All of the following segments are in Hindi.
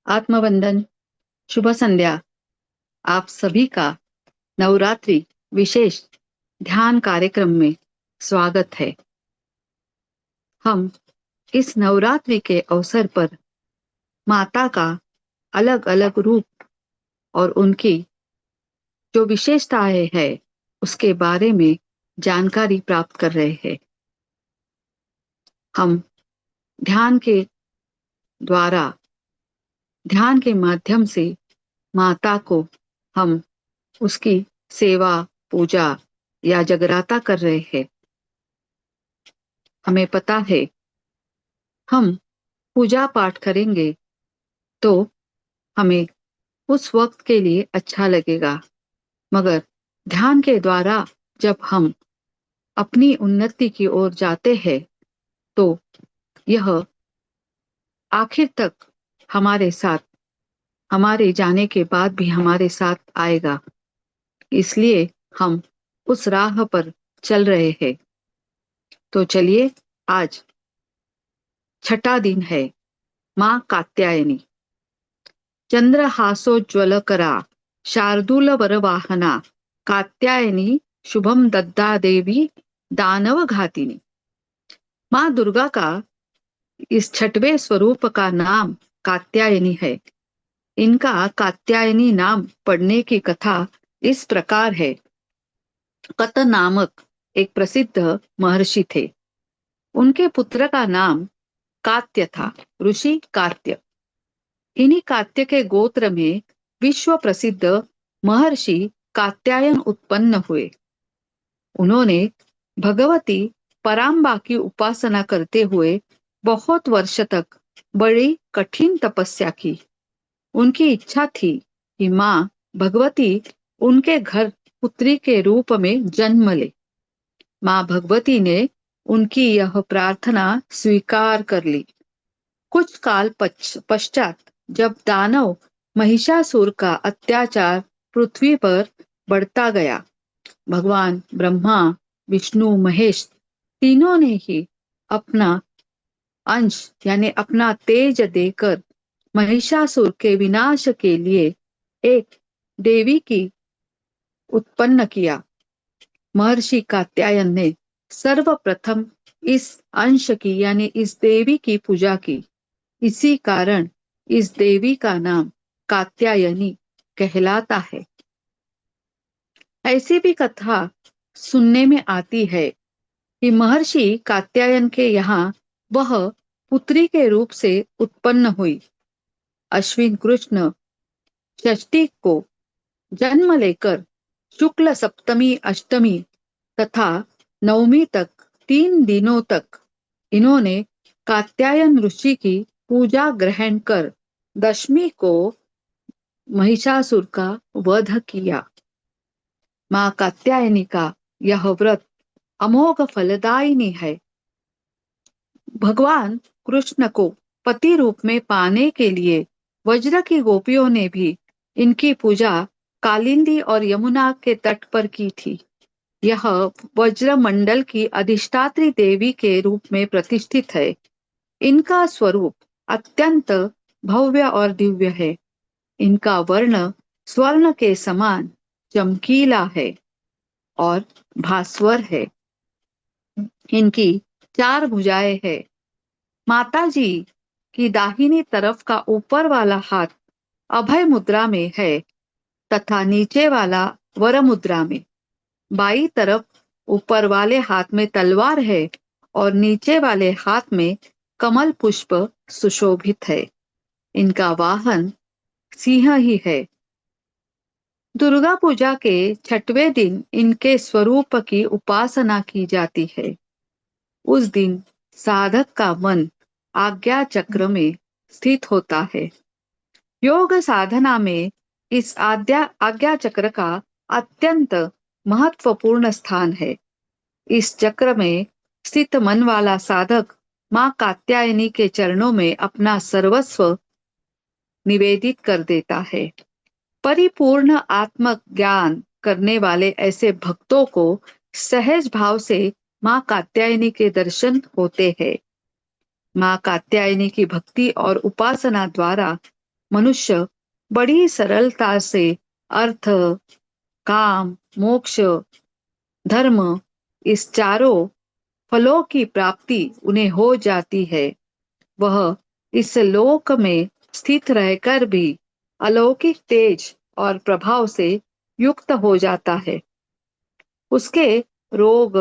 आत्मवंदन, शुभ संध्या। आप सभी का नवरात्रि विशेष ध्यान कार्यक्रम में स्वागत है। हम इस नवरात्रि के अवसर पर माता का अलग अलग रूप और उनकी जो विशेषताएं है उसके बारे में जानकारी प्राप्त कर रहे हैं। हम ध्यान के द्वारा, ध्यान के माध्यम से माता को हम उसकी सेवा, पूजा या जगराता कर रहे हैं। हमें पता है, हम पूजा पाठ करेंगे तो हमें उस वक्त के लिए अच्छा लगेगा, मगर ध्यान के द्वारा जब हम अपनी उन्नति की ओर जाते हैं तो यह आखिर तक हमारे साथ, हमारे जाने के बाद भी हमारे साथ आएगा। इसलिए हम उस राह पर चल रहे हैं। तो चलिए, आज छठा दिन है, माँ कात्यायनी। चंद्रहासोज्ज्वलकरा शार्दूल वरवाहना कात्यायनी शुभम दद्दा देवी दानव घातिनी। माँ दुर्गा का इस छठवें स्वरूप का नाम कात्यायनी है। इनका कात्यायनी नाम पढ़ने की कथा इस प्रकार है। कत नामक एक प्रसिद्ध महर्षि थे। उनके पुत्र का नाम कात्य था, ऋषि कात्य। इन्हीं कात्य के गोत्र में विश्व प्रसिद्ध महर्षि कात्यायन उत्पन्न हुए। उन्होंने भगवती पराम्बा की उपासना करते हुए बहुत वर्ष तक बड़ी कठिन तपस्या की। उनकी इच्छा थी कि माँ भगवती उनके घर पुत्री के रूप में जन्म ले। माँ भगवती ने उनकी यह प्रार्थना स्वीकार कर ली। कुछ काल पश्चात जब दानव महिषासुर का अत्याचार पृथ्वी पर बढ़ता गया, भगवान ब्रह्मा, विष्णु, महेश तीनों ने ही अपना अंश यानी अपना तेज देकर महिषासुर के विनाश के लिए एक देवी की उत्पन्न किया। महर्षि कात्यायन ने सर्वप्रथम इस अंश की यानी इस देवी की पूजा की। इसी कारण इस देवी का नाम कात्यायनी कहलाता है। ऐसी भी कथा सुनने में आती है कि महर्षि कात्यायन के यहाँ वह पुत्री के रूप से उत्पन्न हुई। अश्विन कृष्ण षष्ठी को जन्म लेकर शुक्ल सप्तमी, अष्टमी तथा नवमी तक 3 दिनों तक इन्होंने कात्यायन ऋषि की पूजा ग्रहण कर दशमी को महिषासुर का वध किया। माँ कात्यायनी का यह व्रत अमोघ फलदायिनी है। भगवान कृष्ण को पति रूप में पाने के लिए वज्र की गोपियों ने भी इनकी पूजा कालिंदी और यमुना के तट पर की थी। यह वज्र मंडल की अधिष्ठात्री देवी के रूप में प्रतिष्ठित है। इनका स्वरूप अत्यंत भव्य और दिव्य है। इनका वर्ण स्वर्ण के समान चमकीला है और भास्वर है। इनकी 4 भुजाएं है। माता जी की दाहिनी तरफ का ऊपर वाला हाथ अभय मुद्रा में है तथा नीचे वाला वर मुद्रा में। बाई तरफ ऊपर वाले हाथ में तलवार है और नीचे वाले हाथ में कमल पुष्प सुशोभित है। इनका वाहन सिंह ही है। दुर्गा पूजा के छठवें दिन इनके स्वरूप की उपासना की जाती है। उस दिन साधक का मन आज्ञा चक्र में स्थित होता है। योग साधना में इस आज्ञा चक्र का अत्यंत महत्वपूर्ण स्थान है। इस चक्र में स्थित मन वाला साधक माँ कात्यायनी के चरणों में अपना सर्वस्व निवेदित कर देता है। परिपूर्ण आत्म ज्ञान करने वाले ऐसे भक्तों को सहज भाव से माँ कात्यायनी के दर्शन होते हैं। माँ कात्यायनी की भक्ति और उपासना द्वारा मनुष्य बड़ी सरलता से अर्थ, काम, मोक्ष, धर्म, इस चारों फलों की प्राप्ति उन्हें हो जाती है। वह इस लोक में स्थित रहकर भी अलौकिक तेज और प्रभाव से युक्त हो जाता है। उसके रोग,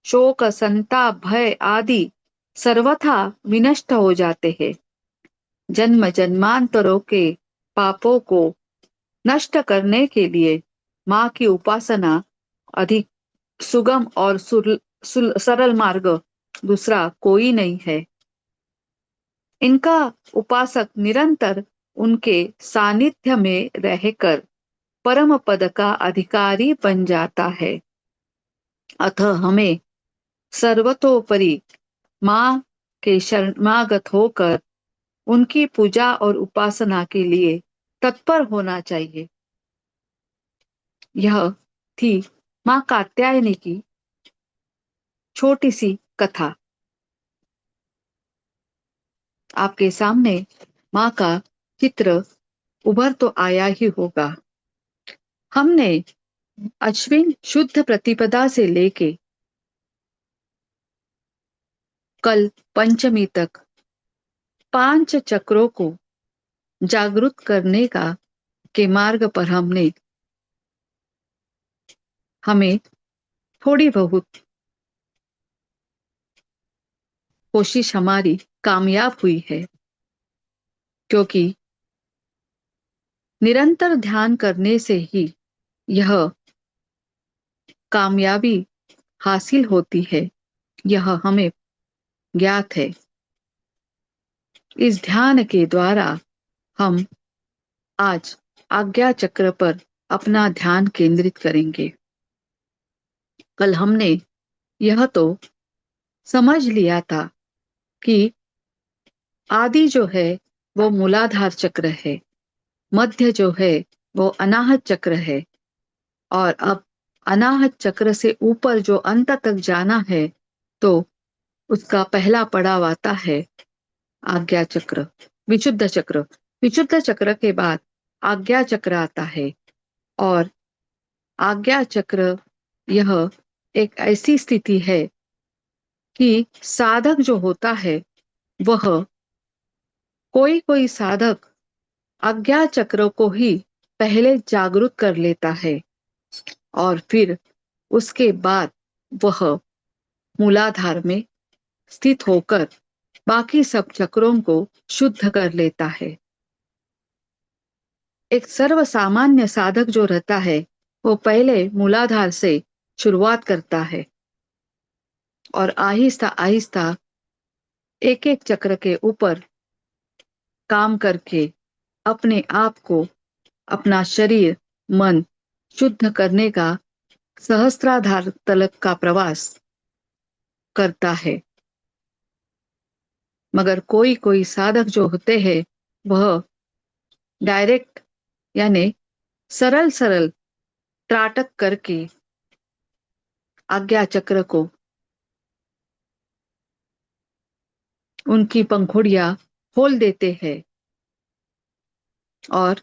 शोक, संताप, भय आदि सर्वथा विनष्ट हो जाते हैं। जन्म जन्मांतरों के पापों को नष्ट करने के लिए माँ की उपासना अधिक सुगम और सरल मार्ग दूसरा कोई नहीं है। इनका उपासक निरंतर उनके सानिध्य में रहकर परम पद का अधिकारी बन जाता है। अतः हमें सर्वतोपरि माँ के शरणागत होकर उनकी पूजा और उपासना के लिए तत्पर होना चाहिए। यह थी माँ कात्यायनी की छोटी सी कथा। आपके सामने माँ का चित्र उभर तो आया ही होगा। हमने अश्विन शुद्ध प्रतिपदा से लेके कल पंचमी तक 5 चक्रों को जागृत करने का के मार्ग पर हमें थोड़ी बहुत कोशिश हमारी कामयाब हुई है, क्योंकि निरंतर ध्यान करने से ही यह कामयाबी हासिल होती है, यह हमें ज्ञात है। इस ध्यान के द्वारा हम आज आज्ञा चक्र पर अपना ध्यान केंद्रित करेंगे। कल हमने यह तो समझ लिया था कि आदि जो है वो मूलाधार चक्र है, मध्य जो है वो अनाहत चक्र है, और अब अनाहत चक्र से ऊपर जो अंत तक जाना है तो उसका पहला पड़ाव आता है आज्ञा चक्र, विशुद्ध चक्र। विशुद्ध चक्र के बाद आज्ञा चक्र आता है, और आज्ञा चक्र यह एक ऐसी स्थिति है कि साधक जो होता है वह कोई कोई साधक आज्ञा चक्र को ही पहले जागृत कर लेता है और फिर उसके बाद वह मूलाधार में स्थित होकर बाकी सब चक्रों को शुद्ध कर लेता है। एक सर्वसामान्य साधक जो रहता है वो पहले मूलाधार से शुरुआत करता है और आहिस्ता आहिस्ता एक एक चक्र के ऊपर काम करके अपने आप को, अपना शरीर, मन शुद्ध करने का सहस्त्राधार तलक का प्रवास करता है। मगर कोई कोई साधक जो होते हैं वह डायरेक्ट यानी सरल सरल त्राटक करके आज्ञा चक्र को उनकी पंखुड़ियां खोल देते हैं और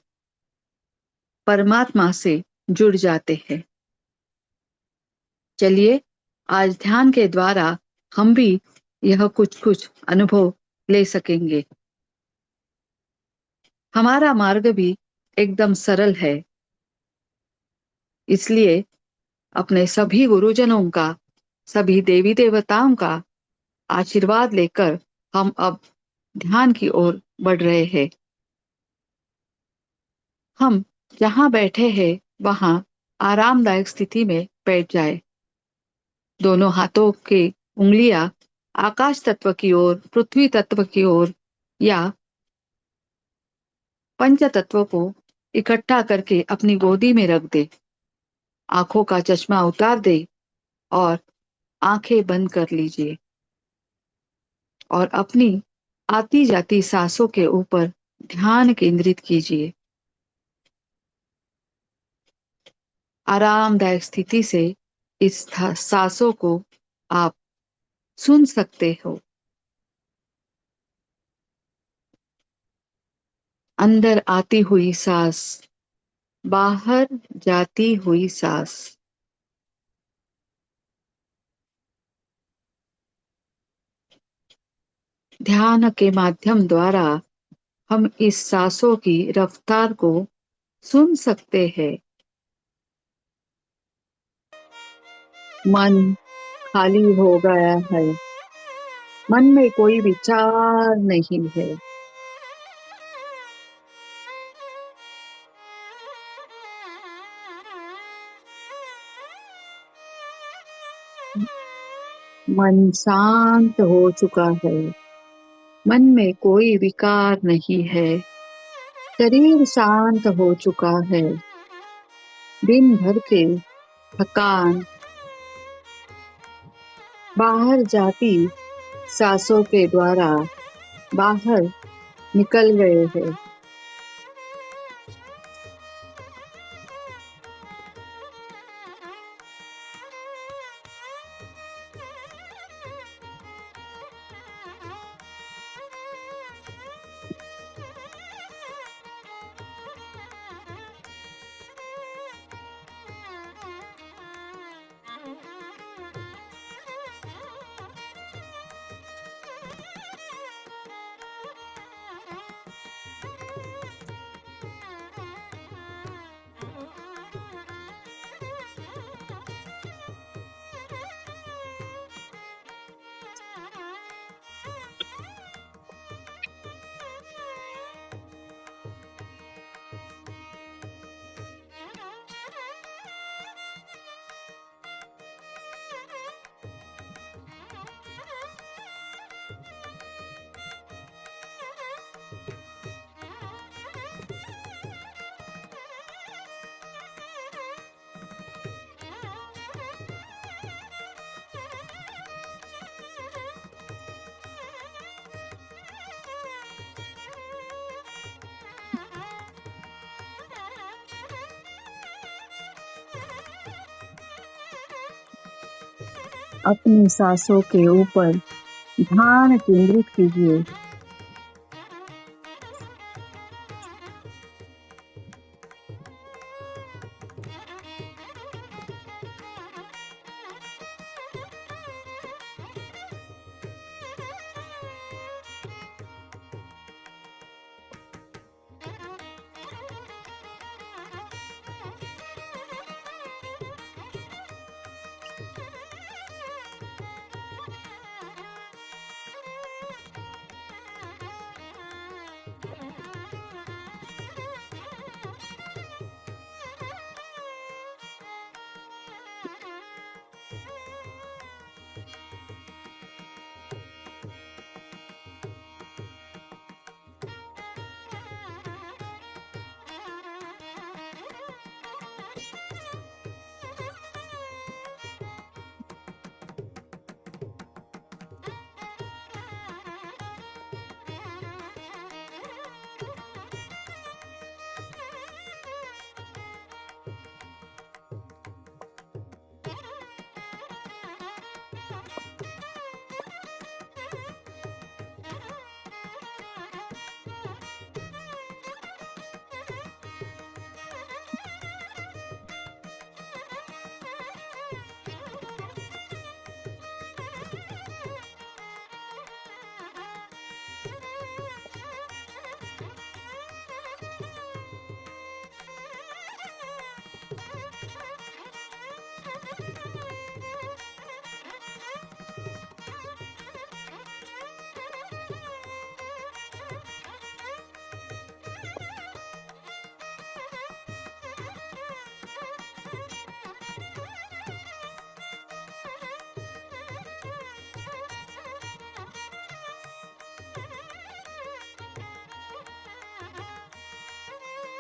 परमात्मा से जुड़ जाते हैं। चलिए आज ध्यान के द्वारा हम भी यह कुछ कुछ अनुभव ले सकेंगे। हमारा मार्ग भी एकदम सरल है, इसलिए अपने सभी गुरुजनों का, सभी देवी देवताओं का आशीर्वाद लेकर हम अब ध्यान की ओर बढ़ रहे हैं। हम जहां बैठे हैं वहां आरामदायक स्थिति में बैठ जाए। दोनों हाथों की उंगलियां आकाश तत्व की ओर, पृथ्वी तत्व की ओर या पंच तत्व को इकट्ठा करके अपनी गोदी में रख दे। आंखों का चश्मा उतार दे और आंखें बंद कर लीजिए और अपनी आती जाती सांसों के ऊपर ध्यान केंद्रित कीजिए। आरामदायक स्थिति से इस सांसों को आप सुन सकते हो। अंदर आती हुई सांस, बाहर जाती हुई सांस। ध्यान के माध्यम द्वारा हम इस सांसों की रफ्तार को सुन सकते हैं। मन खाली हो गया है। मन में कोई विचार नहीं है। मन शांत हो चुका है। मन में कोई विकार नहीं है। शरीर शांत हो चुका है। दिन भर के थकान बाहर जाती सांसों के द्वारा बाहर निकल गए हैं। अपनी सांसों के ऊपर ध्यान केंद्रित कीजिए।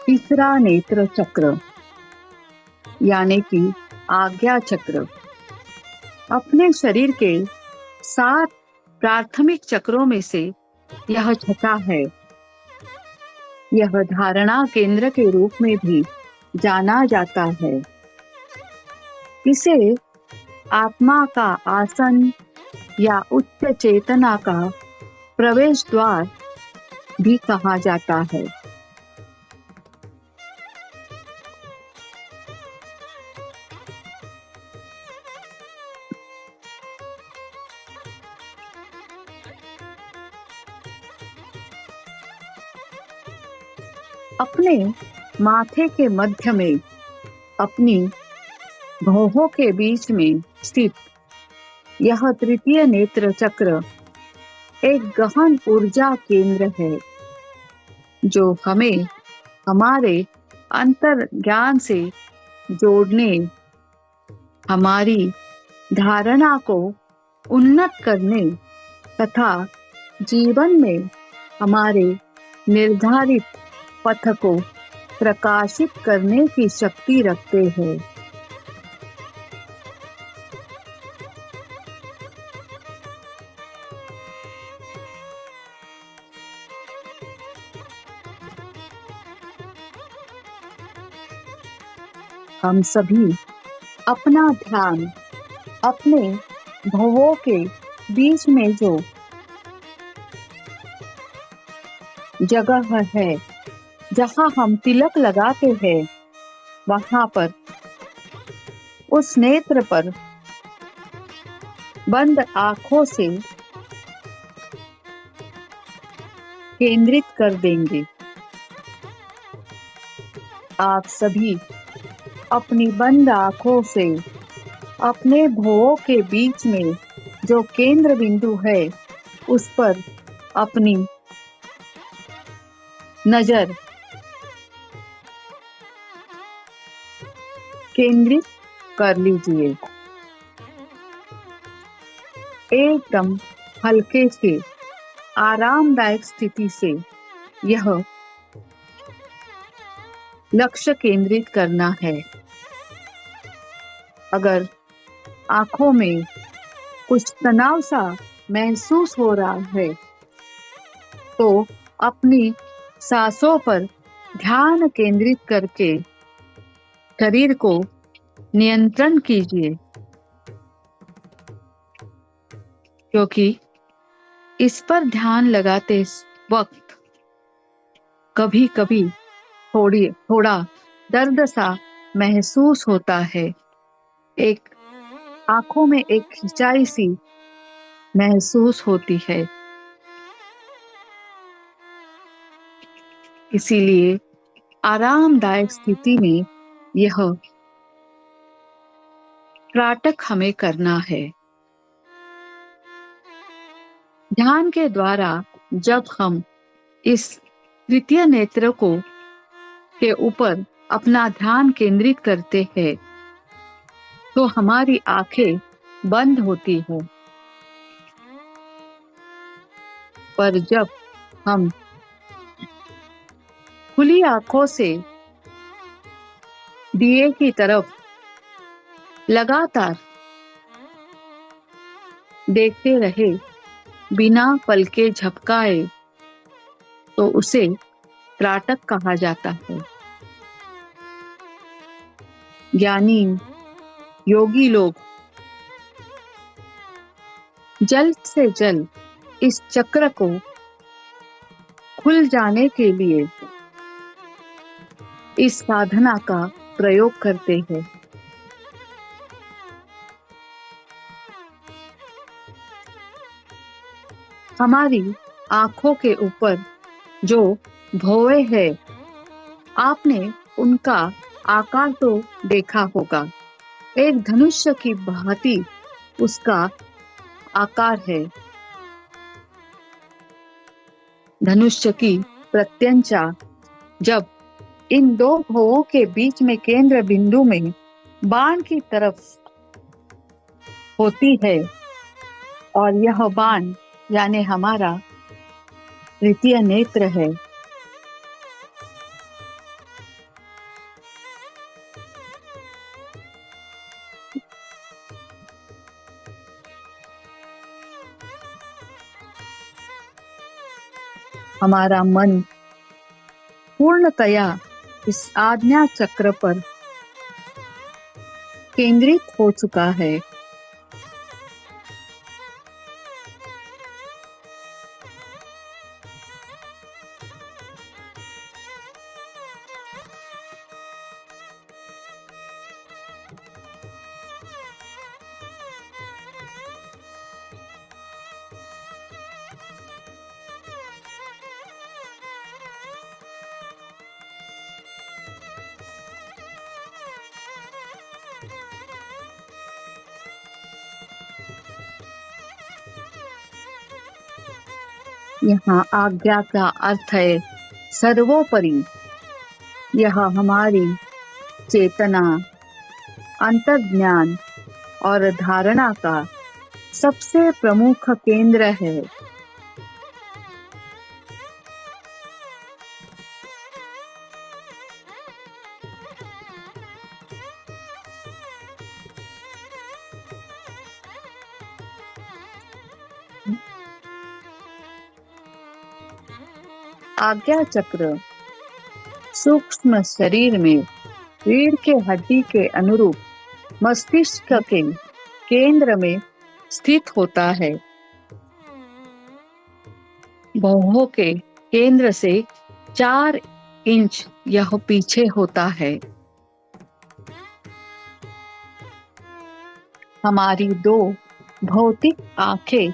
तीसरा नेत्र चक्र यानी कि आज्ञा चक्र अपने शरीर के 7 प्राथमिक चक्रों में से यह छठा है। यह धारणा केंद्र के रूप में भी जाना जाता है। इसे आत्मा का आसन या उच्च चेतना का प्रवेश द्वार भी कहा जाता है। अपने माथे के मध्य में, अपनी भौहों के बीच में स्थित यह तृतीय नेत्र चक्र एक गहन ऊर्जा केंद्र है, जो हमें हमारे अंतर्ज्ञान से जोड़ने, हमारी धारणा को उन्नत करने तथा जीवन में हमारे निर्धारित पथ को प्रकाशित करने की शक्ति रखते हैं। हम सभी अपना ध्यान अपने भवों के बीच में जो जगह है, जहाँ हम तिलक लगाते हैं, वहाँ पर उस नेत्र पर बंद आंखों से केंद्रित कर देंगे। आप सभी अपनी बंद आंखों से अपने भवों के बीच में जो केंद्र बिंदु है, उस पर अपनी नजर केंद्रित कर लीजिए। एकदम हल्के से आरामदायक स्थिति से यह लक्ष्य केंद्रित करना है। अगर आंखों में कुछ तनाव सा महसूस हो रहा है, तो अपनी सांसों पर ध्यान केंद्रित करके शरीर को नियंत्रण कीजिए, क्योंकि इस पर ध्यान लगाते वक्त कभी-कभी थोड़ा दर्द सा महसूस होता है। आंखों में एक खिंचाई सी महसूस होती है। इसीलिए आरामदायक स्थिति में यह त्राटक हमें करना है। ध्यान के द्वारा जब हम इस तृतीय नेत्र के ऊपर अपना ध्यान केंद्रित करते हैं, तो हमारी आंखें बंद होती है। पर जब हम खुली आंखों से दिए की तरफ लगातार देखते रहे बिना पलके झपकाए, तो उसे त्राटक कहा जाता है। ज्ञानी योगी लोग जल्द से जल्द इस चक्र को खुल जाने के लिए इस साधना का प्रयोग करते हैं। हमारी आंखों के ऊपर जो भौवें हैं, आपने उनका आकार तो देखा होगा। एक धनुष्य की भांति उसका आकार है। धनुष्य की प्रत्यंचा जब इन दो भौवों के बीच में केंद्र बिंदु में बाण की तरफ होती है, और यह बाण यानी हमारा तृतीय नेत्र है। हमारा मन पूर्णतया इस आज्ञा चक्र पर केंद्रित हो चुका है। यहाँ आज्ञा का अर्थ है सर्वोपरि। यह हमारी चेतना, अंतर्ज्ञान और धारणा का सबसे प्रमुख केंद्र है। आज्ञा चक्र सूक्ष्म शरीर में रीढ़ के हड्डी के अनुरूप मस्तिष्क के केंद्र में स्थित होता है। भौहों के केंद्र से 4 इंच यह पीछे होता है। हमारी 2 भौतिक आंखें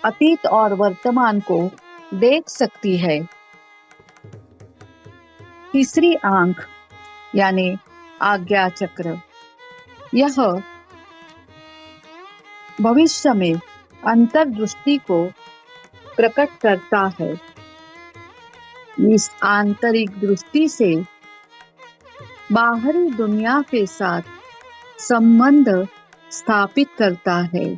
अतीत और वर्तमान को देख सकती है। तीसरी आंख यानी आज्ञा चक्र, यह भविष्य में अंतर्दृष्टि को प्रकट करता है। इस आंतरिक दृष्टि से बाहरी दुनिया के साथ संबंध स्थापित करता है।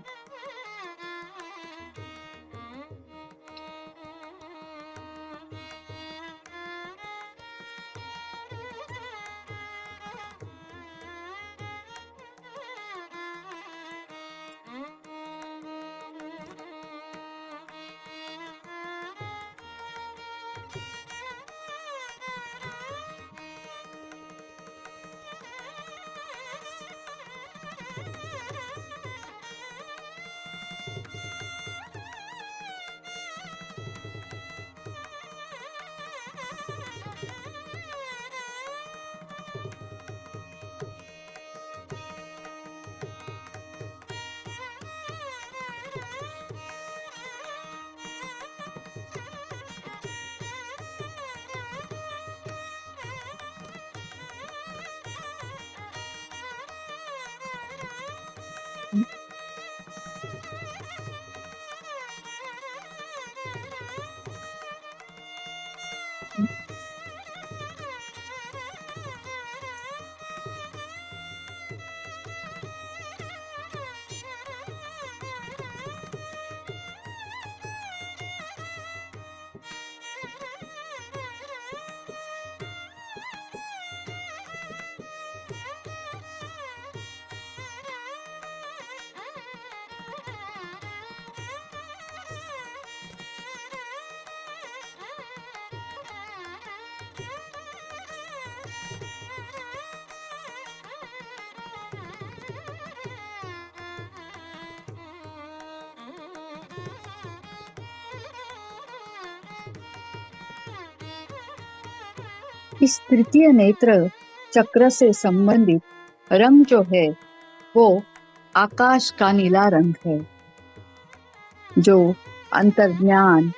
इस तृतीय नेत्र चक्र से संबंधित रंग जो है वो आकाश का नीला रंग है, जो अंतर्ज्ञान,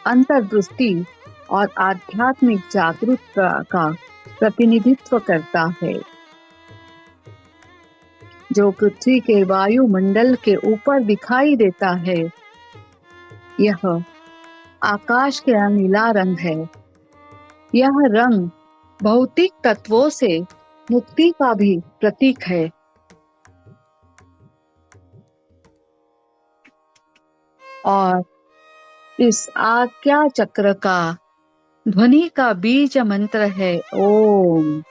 अंतर्दृष्टि और आध्यात्मिक जागरूकता का प्रतिनिधित्व करता है। जो पृथ्वी के वायुमंडल के ऊपर दिखाई देता है, यह आकाश का नीला रंग है। यह रंग भौतिक तत्वों से मुक्ति का भी प्रतीक है। और इस आज्ञा चक्र का ध्वनि का बीज मंत्र है ओम।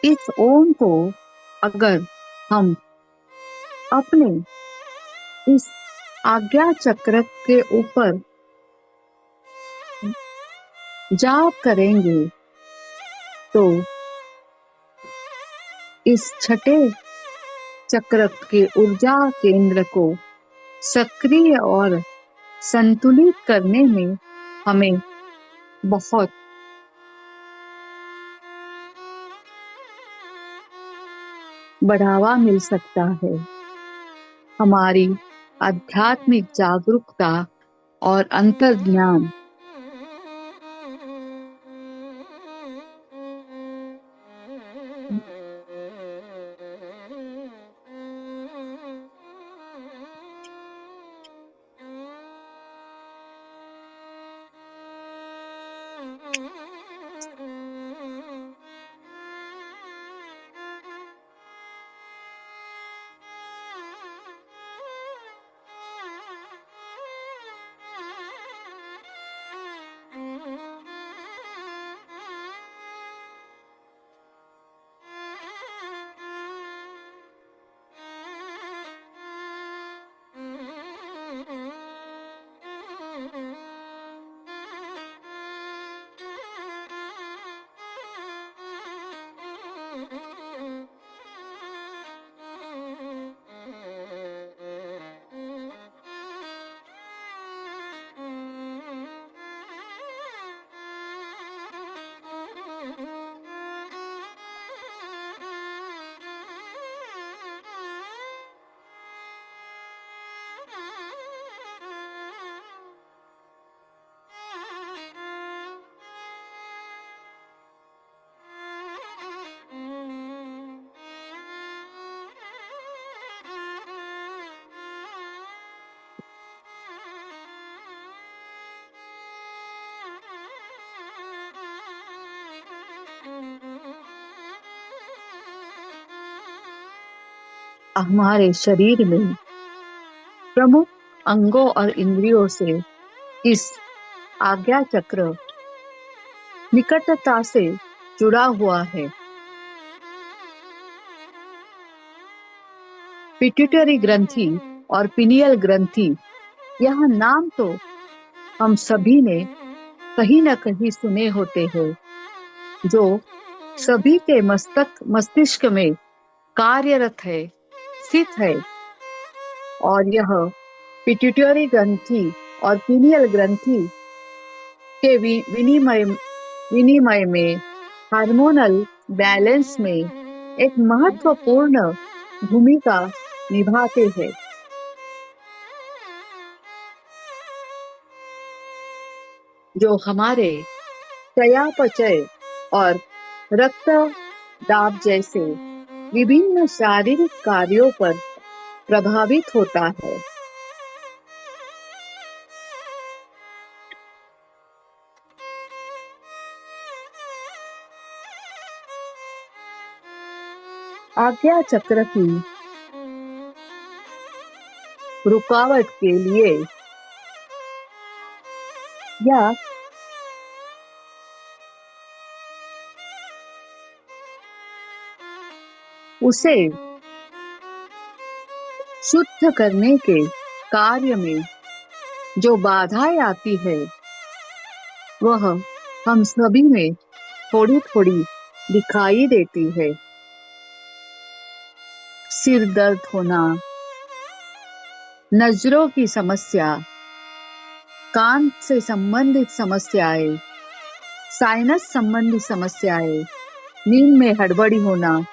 इस ओम को अगर हम अपने इस आज्ञा चक्र के ऊपर जाप करेंगे तो इस छठे चक्र के ऊर्जा केंद्र को सक्रिय और संतुलित करने में हमें बहुत बढ़ावा मिल सकता है। हमारी आध्यात्मिक जागरूकता और अंतर्ज्ञान हमारे शरीर में प्रमुख अंगों और इंद्रियों से इस आज्ञा चक्र निकटता से जुड़ा हुआ है। पिट्यूटरी ग्रंथि और पिनियल ग्रंथि, यह नाम तो हम सभी ने कहीं न कहीं सुने होते हैं, जो सभी के मस्तिष्क में कार्यरत है, स्थित है। और यह पिट्यूटरी ग्रंथि और पिनियल ग्रंथि के विनिमय में हार्मोनल बैलेंस में एक महत्वपूर्ण भूमिका निभाते हैं। जो हमारे चयापचय और रक्त दाब जैसे विभिन्न शारीरिक कार्यों पर प्रभावित होता है। आज्ञा चक्र की रुकावट के लिए या उसे शुद्ध करने के कार्य में जो बाधाएं आती है, वह हम सभी में थोड़ी थोड़ी दिखाई देती है। सिर दर्द होना, नजरों की समस्या, कान से संबंधित समस्याएं, साइनस संबंधी समस्याएं, नींद में हड़बड़ी होना,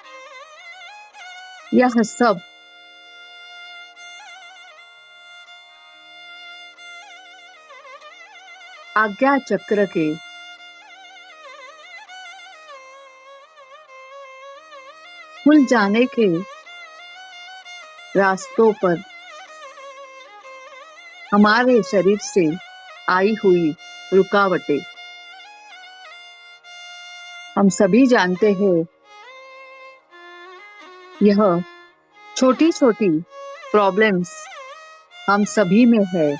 यह सब आज्ञा चक्र के खुल जाने के रास्तों पर हमारे शरीर से आई हुई रुकावटें। हम सभी जानते हैं, यह छोटी छोटी प्रॉब्लम्स हम सभी में है।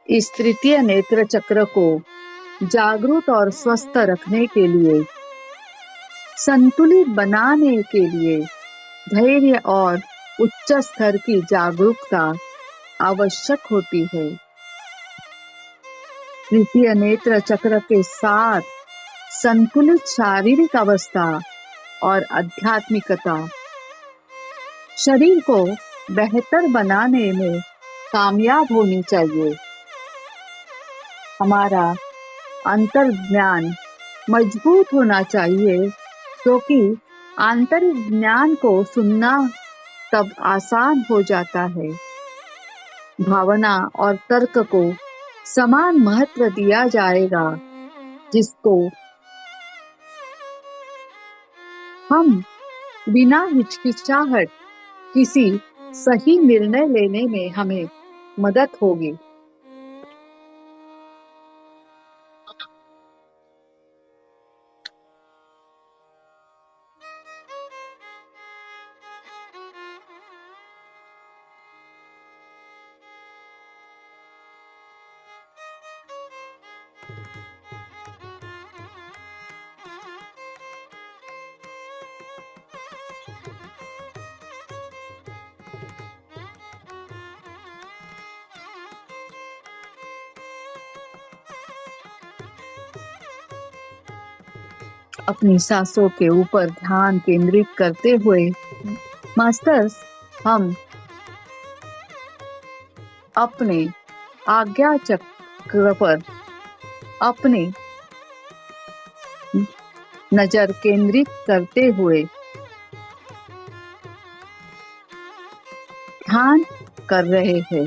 इस तृतीय नेत्र चक्र को जागरूक और स्वस्थ रखने के लिए, संतुलित बनाने के लिए धैर्य और उच्च स्तर की जागरूकता आवश्यक होती है। तृतीय नेत्र चक्र के साथ संतुलित शारीरिक अवस्था और आध्यात्मिकता शरीर को बेहतर बनाने में कामयाब होनी चाहिए। हमारा अंतर्ज्ञान मजबूत होना चाहिए, क्योंकि आंतरिक ज्ञान को सुनना तब आसान हो जाता है। भावना और तर्क को समान महत्व दिया जाएगा, जिसको हम बिना हिचकिचाहट किसी सही निर्णय लेने में हमें मदद होगी। अपनी सांसों के ऊपर ध्यान केंद्रित करते हुए मास्टर्स, हम अपने आज्ञा चक्र पर अपनी नजर केंद्रित करते हुए ध्यान कर रहे हैं।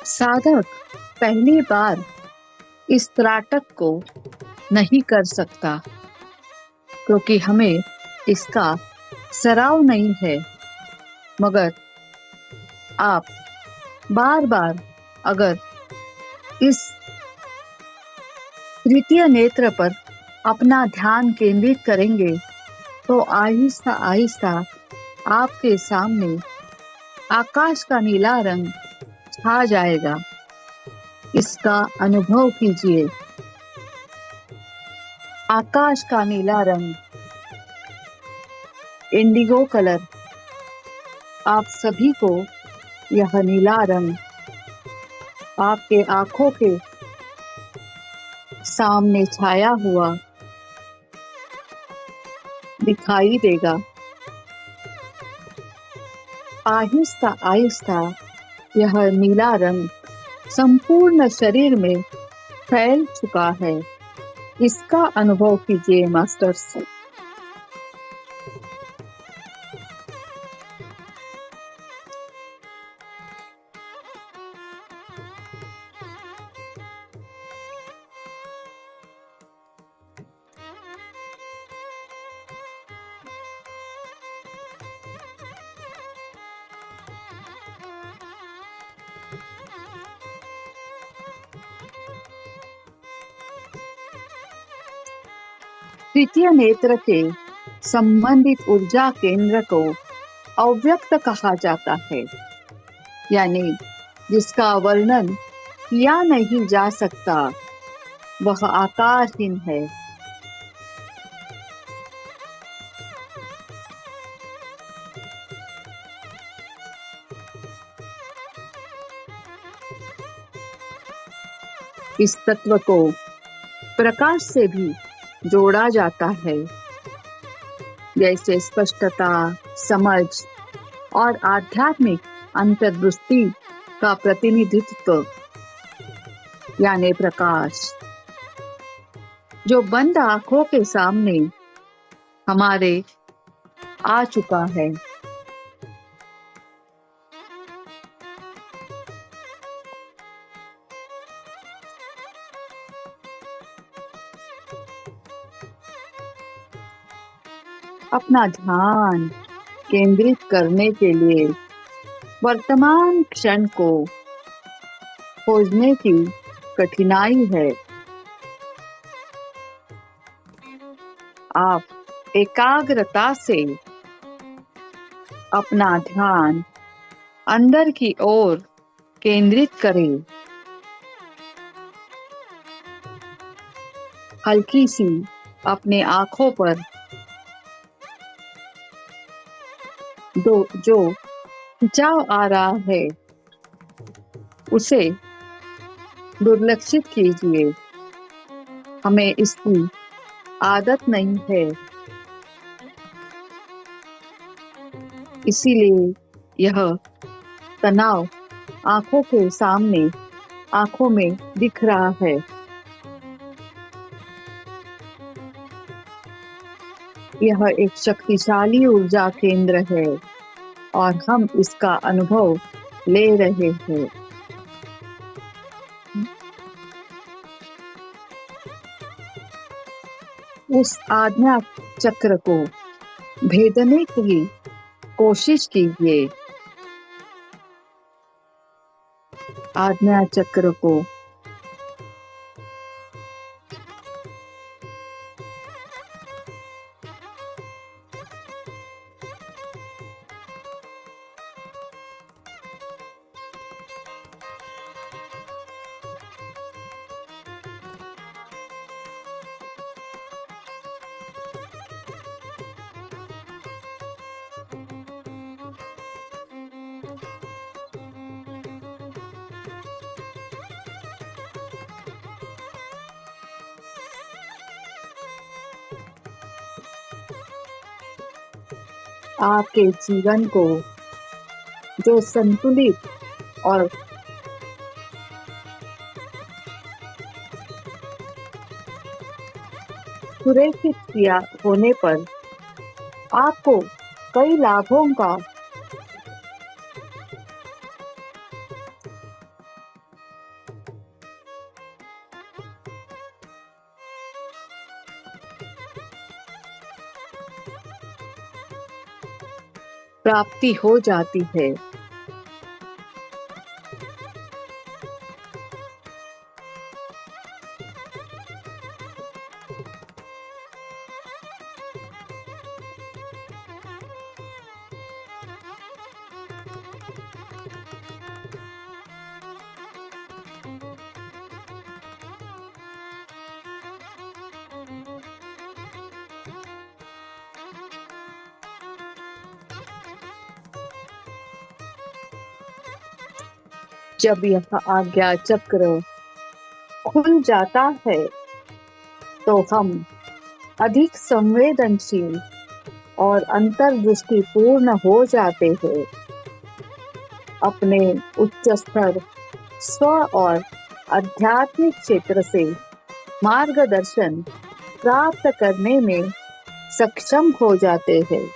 साधक पहली बार इस त्राटक को नहीं कर सकता क्योंकि हमें इसका सराव नहीं है, मगर आप बार बार अगर इस तृतीय नेत्र पर अपना ध्यान केंद्रित करेंगे तो आहिस्ता आहिस्ता आपके सामने आकाश का नीला रंग छा जाएगा। इसका अनुभव कीजिए। आकाश का नीला रंग, इंडिगो कलर, आप सभी को यह नीला रंग आपके आंखों के सामने छाया हुआ दिखाई देगा। आहिस्ता आहिस्ता यह नीला रंग संपूर्ण शरीर में फैल चुका है। इसका अनुभव कीजिए मास्टर्स। तृतीय नेत्र के संबंधित ऊर्जा केंद्र को अव्यक्त कहा जाता है, यानी जिसका वर्णन किया नहीं जा सकता, वह आकारहीन है। इस तत्व को प्रकाश से भी जोड़ा जाता है, जैसे स्पष्टता, समझ और आध्यात्मिक अंतर्दृष्टि का प्रतिनिधित्व, यानी प्रकाश जो बंद आंखों के सामने हमारे आ चुका है। अपना ध्यान केंद्रित करने के लिए वर्तमान क्षण को खोजने की कठिनाई है। आप एकाग्रता से अपना ध्यान अंदर की ओर केंद्रित करें। हल्की सी अपने आंखों पर जो खिंचाव आ रहा है उसे दुर्लक्षित कीजिए। हमें इसकी आदत नहीं है, इसीलिए यह तनाव आंखों के सामने आंखों में दिख रहा है। यह एक शक्तिशाली ऊर्जा केंद्र है और हम इसका अनुभव ले रहे हैं। उस आज्ञा चक्र को भेदने की कोशिश कीजिए। आज्ञा चक्र को आपके जीवन को जो संतुलित और सुरेखित किया होने पर आपको कई लाभों का प्राप्ति हो जाती है। जब यह आज्ञा चक्र खुल जाता है तो हम अधिक संवेदनशील और अंतर्दृष्टिपूर्ण हो जाते हैं। अपने उच्च स्तर स्व और आध्यात्मिक क्षेत्र से मार्गदर्शन प्राप्त करने में सक्षम हो जाते हैं।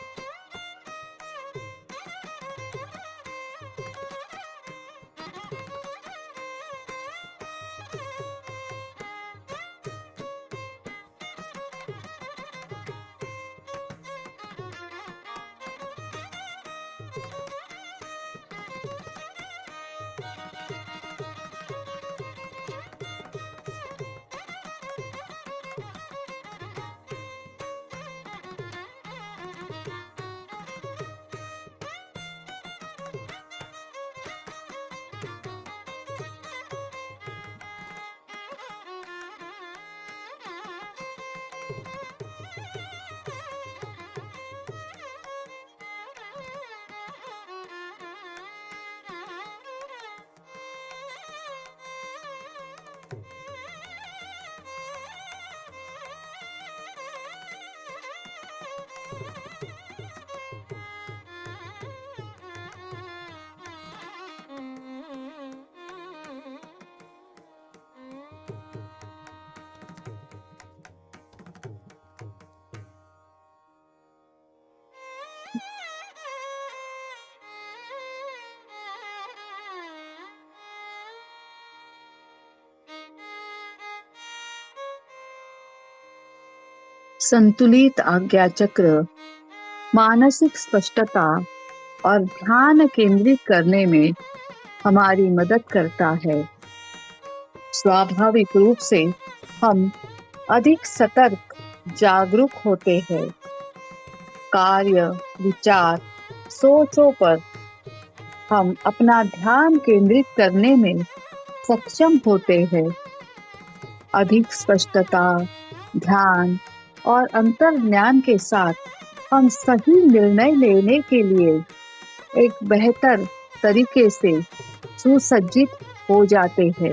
संतुलित आज्ञा चक्र मानसिक स्पष्टता और ध्यान केंद्रित करने में हमारी मदद करता है। स्वाभाविक रूप से हम अधिक सतर्क, जागरूक होते हैं। कार्य, विचार, सोचों पर हम अपना ध्यान केंद्रित करने में सक्षम होते हैं। अधिक स्पष्टता, ध्यान और अंतर्ज्ञान के साथ हम सही निर्णय लेने के लिए एक बेहतर तरीके से सुसज्जित हो जाते हैं।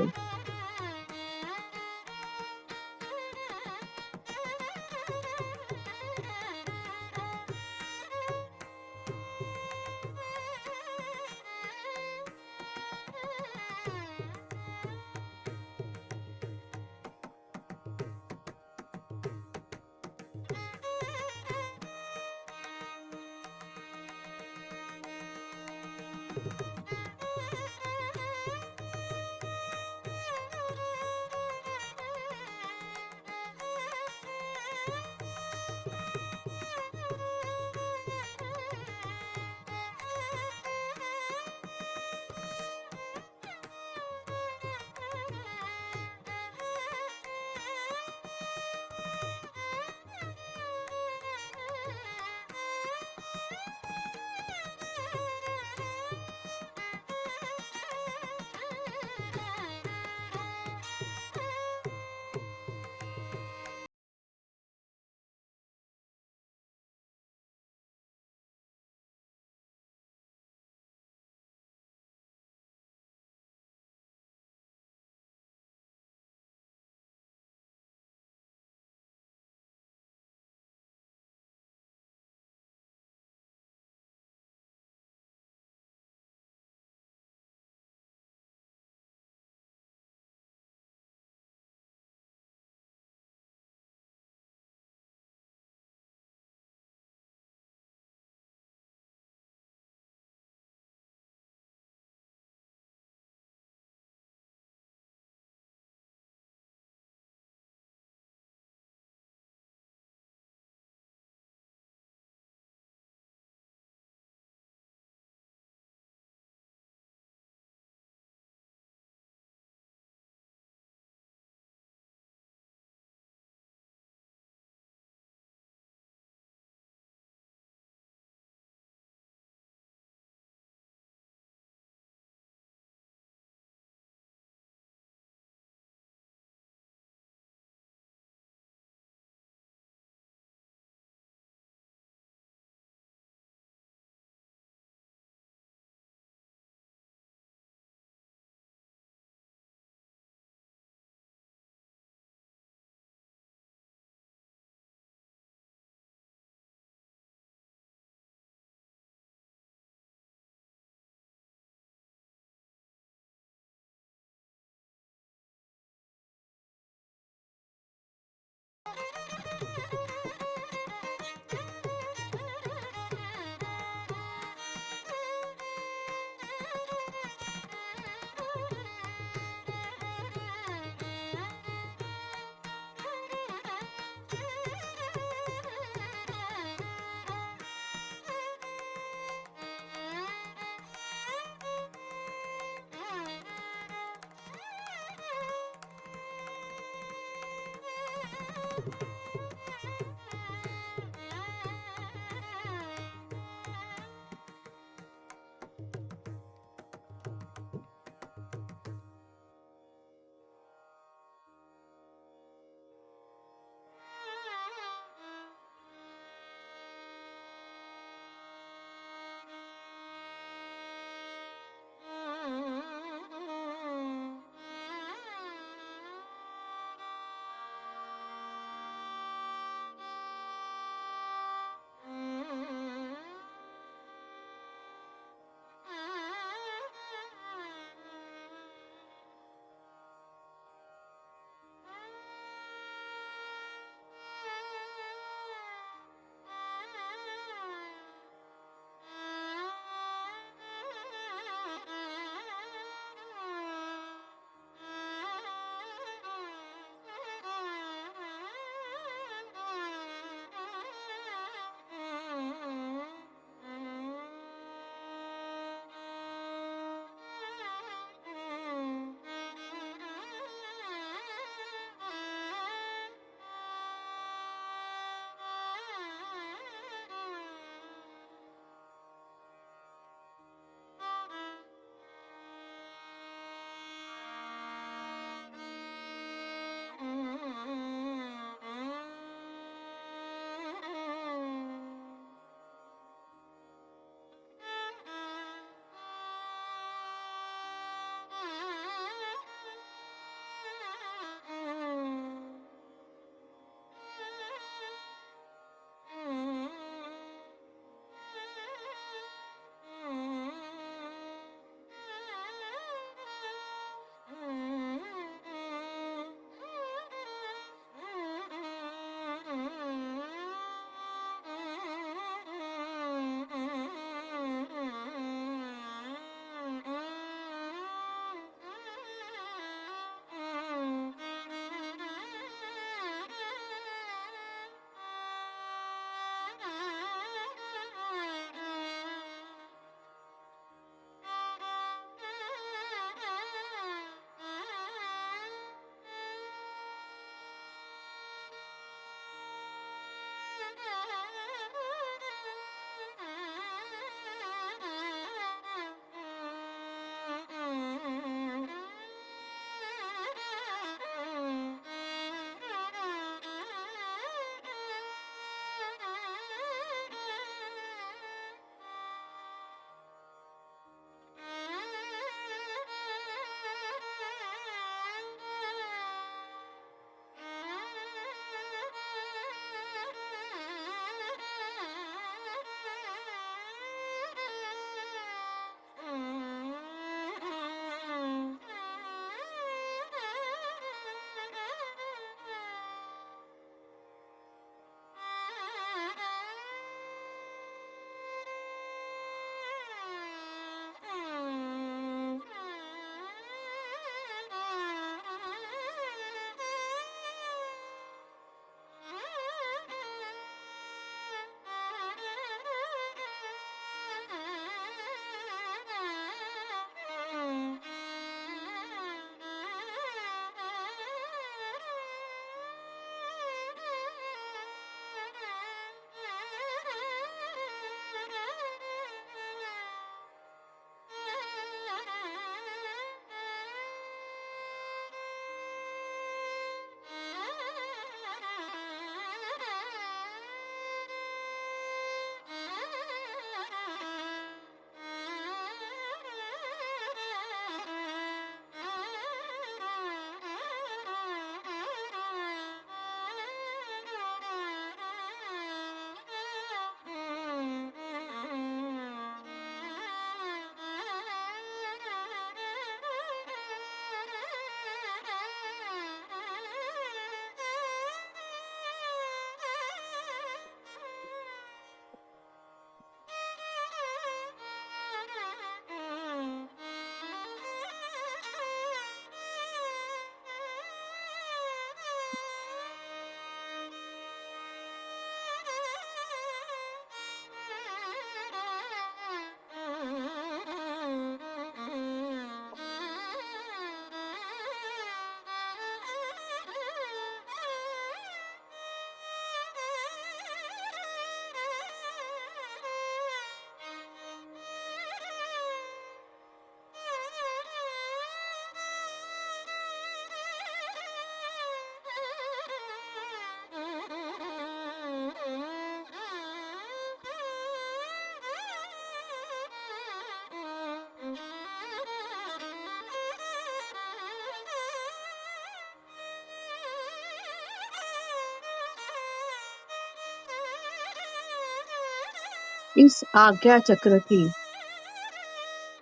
इस आज्ञा चक्र की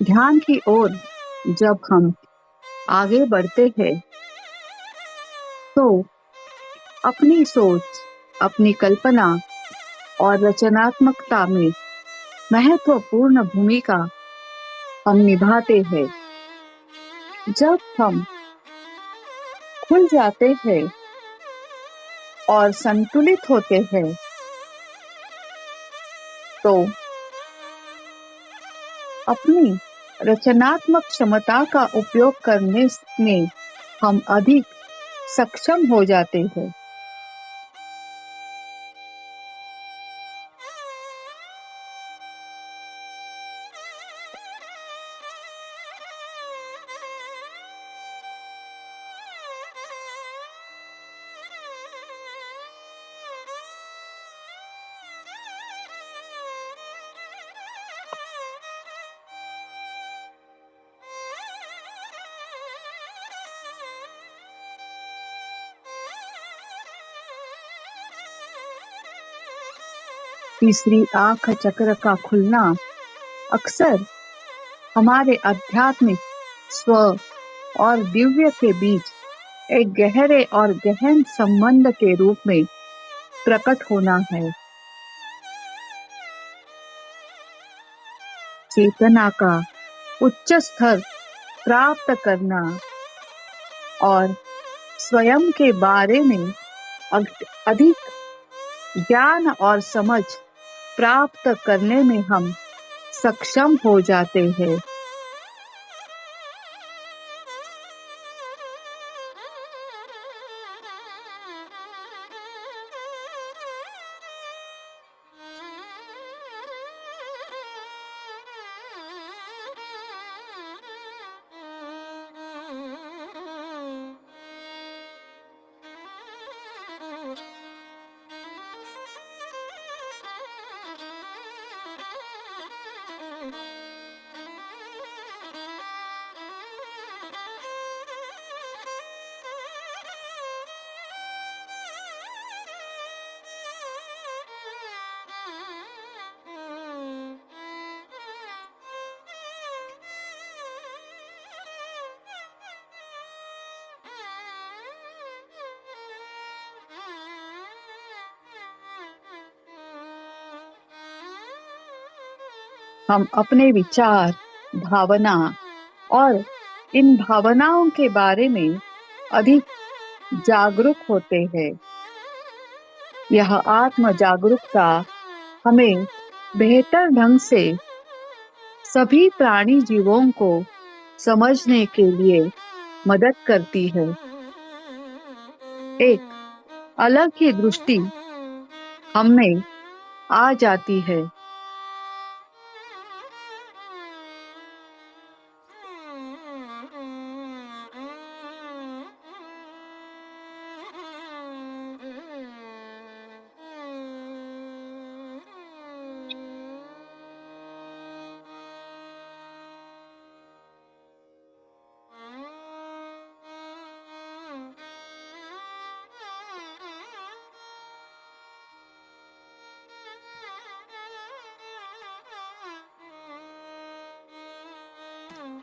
ध्यान की ओर जब हम आगे बढ़ते हैं तो अपनी सोच, अपनी कल्पना और रचनात्मकता में महत्वपूर्ण भूमिका हम निभाते हैं। जब हम खुल जाते हैं और संतुलित होते हैं तो अपनी रचनात्मक क्षमता का उपयोग करने में हम अधिक सक्षम हो जाते हैं। तीसरी आंख चक्र का खुलना अक्सर हमारे आध्यात्मिक स्व और दिव्य के बीच एक गहरे और गहन संबंध के रूप में प्रकट होना है। चेतना का उच्च स्तर प्राप्त करना और स्वयं के बारे में अधिक ज्ञान और समझ प्राप्त करने में हम सक्षम हो जाते हैं। हम अपने विचार, भावना और इन भावनाओं के बारे में अधिक जागरूक होते हैं। यह आत्म जागरूकता हमें बेहतर ढंग से सभी प्राणी जीवों को समझने के लिए मदद करती है। एक अलग ही दृष्टि हमें आ जाती है।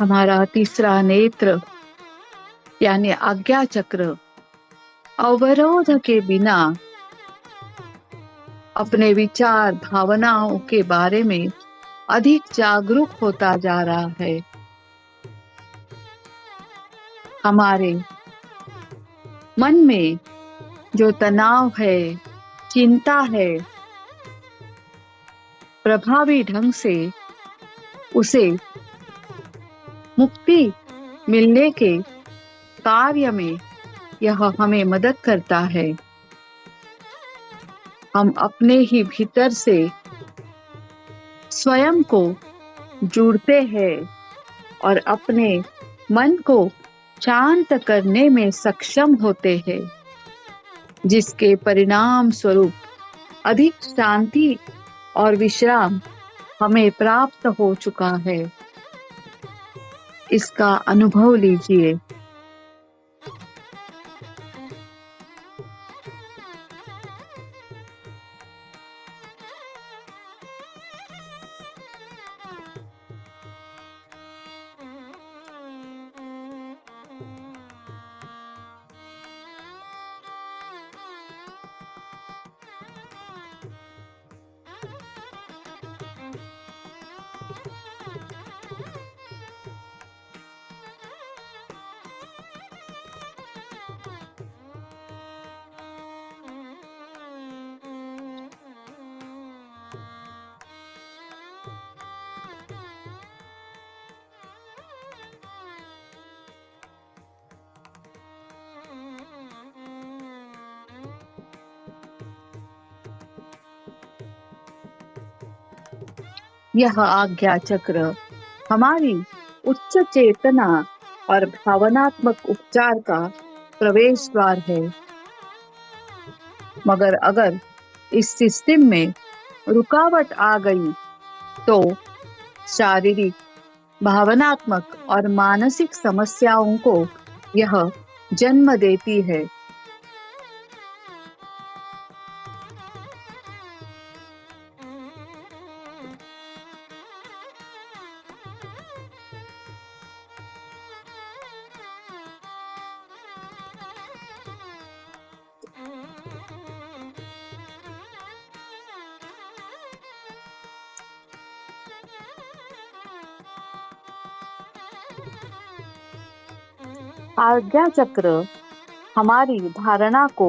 हमारा तीसरा नेत्र यानी आज्ञा चक्र अवरोध के बिना अपने विचार, भावनाओं के बारे में अधिक जागरूक होता जा रहा है। हमारे मन में जो तनाव है, चिंता है, प्रभावी ढंग से उसे मुक्ति मिलने के कार्य में यह हमें मदद करता है। हम अपने ही भीतर से स्वयं को जुड़ते हैं और अपने मन को शांत करने में सक्षम होते हैं, जिसके परिणाम स्वरूप अधिक शांति और विश्राम हमें प्राप्त हो चुका है। इसका अनुभव लीजिए। यह आज्ञा चक्र हमारी उच्च चेतना और भावनात्मक उपचार का प्रवेश द्वार है। मगर अगर इस सिस्टम में रुकावट आ गई तो शारीरिक, भावनात्मक और मानसिक समस्याओं को यह जन्म देती है। आज्ञा चक्र हमारी धारणा को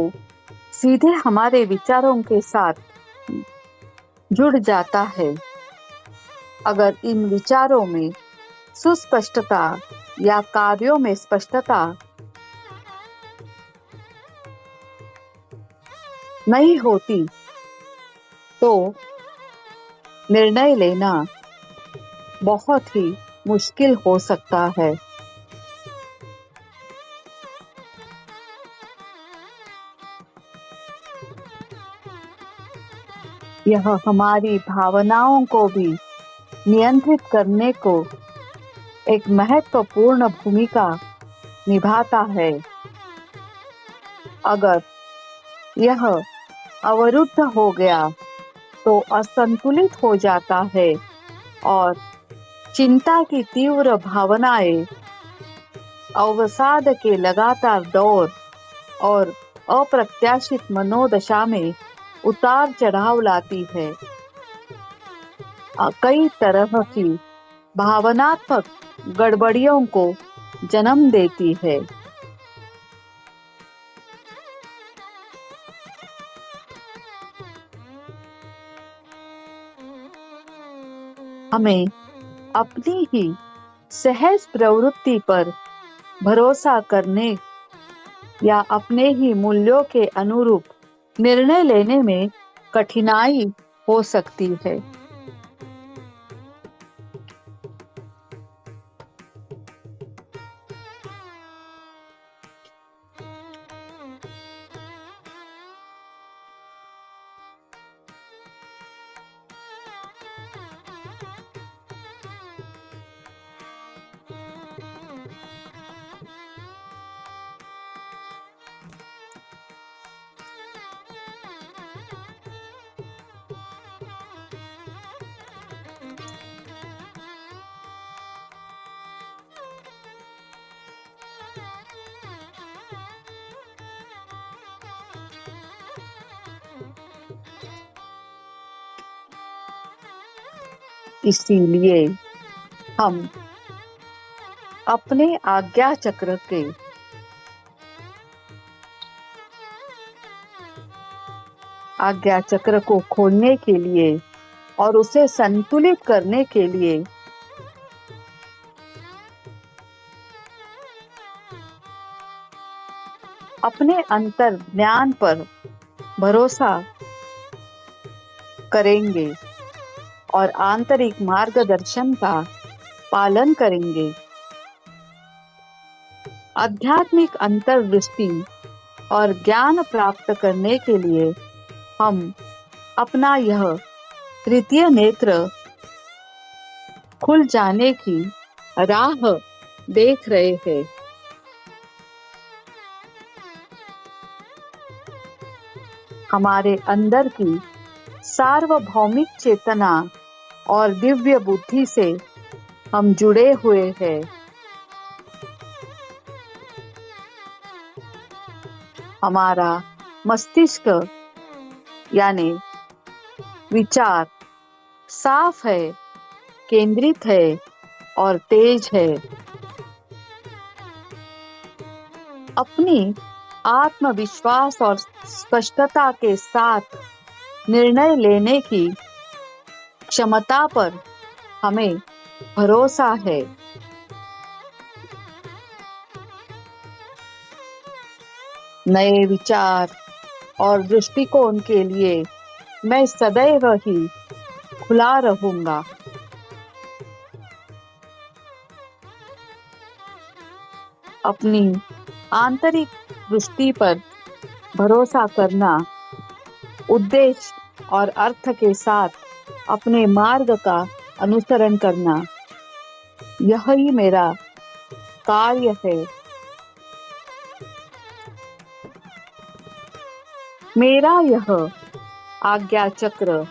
सीधे हमारे विचारों के साथ जुड़ जाता है। अगर इन विचारों में सुस्पष्टता या कार्यों में स्पष्टता नहीं होती तो निर्णय लेना बहुत ही मुश्किल हो सकता है। यह हमारी भावनाओं को भी नियंत्रित करने को एक महत्वपूर्ण भूमिका निभाता है। अगर यह अवरुद्ध हो गया तो असंतुलित हो जाता है और चिंता की तीव्र भावनाएं, अवसाद के लगातार दौर और अप्रत्याशित मनोदशा में उतार चढ़ाव लाती है। कई तरह की भावनात्मक गड़बड़ियों को जन्म देती है। हमें अपनी ही सहज प्रवृत्ति पर भरोसा करने या अपने ही मूल्यों के अनुरूप निर्णय लेने में कठिनाई हो सकती है। इसीलिए हम अपने आज्ञा चक्र को खोलने के लिए और उसे संतुलित करने के लिए अपने अंतर ज्ञान पर भरोसा करेंगे और आंतरिक मार्गदर्शन का पालन करेंगे। आध्यात्मिक अंतर्दृष्टि और ज्ञान प्राप्त करने के लिए हम अपना यह तृतीय नेत्र खुल जाने की राह देख रहे हैं। हमारे अंदर की सार्वभौमिक चेतना और दिव्य बुद्धि से हम जुड़े हुए हैं। हमारा मस्तिष्क यानी विचार साफ है, केंद्रित है और तेज है। अपनी आत्मविश्वास और स्पष्टता के साथ निर्णय लेने की क्षमता पर हमें भरोसा है। नए विचार और दृष्टिकोण के लिए मैं सदैव ही खुला रहूंगा। अपनी आंतरिक दृष्टि पर भरोसा करना, उद्देश्य और अर्थ के साथ अपने मार्ग का अनुसरण करना, यही मेरा कार्य है। मेरा यह आज्ञा चक्र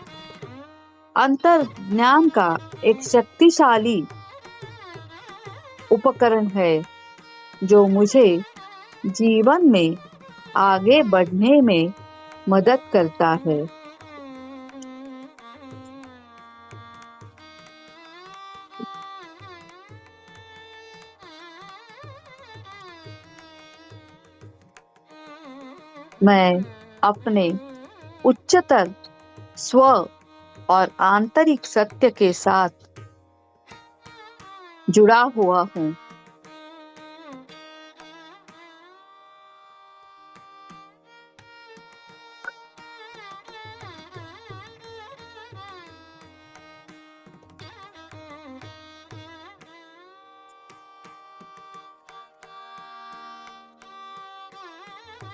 अंतर्ज्ञान का एक शक्तिशाली उपकरण है जो मुझे जीवन में आगे बढ़ने में मदद करता है। मैं अपने उच्चतर स्व और आंतरिक सत्य के साथ जुड़ा हुआ हूँ।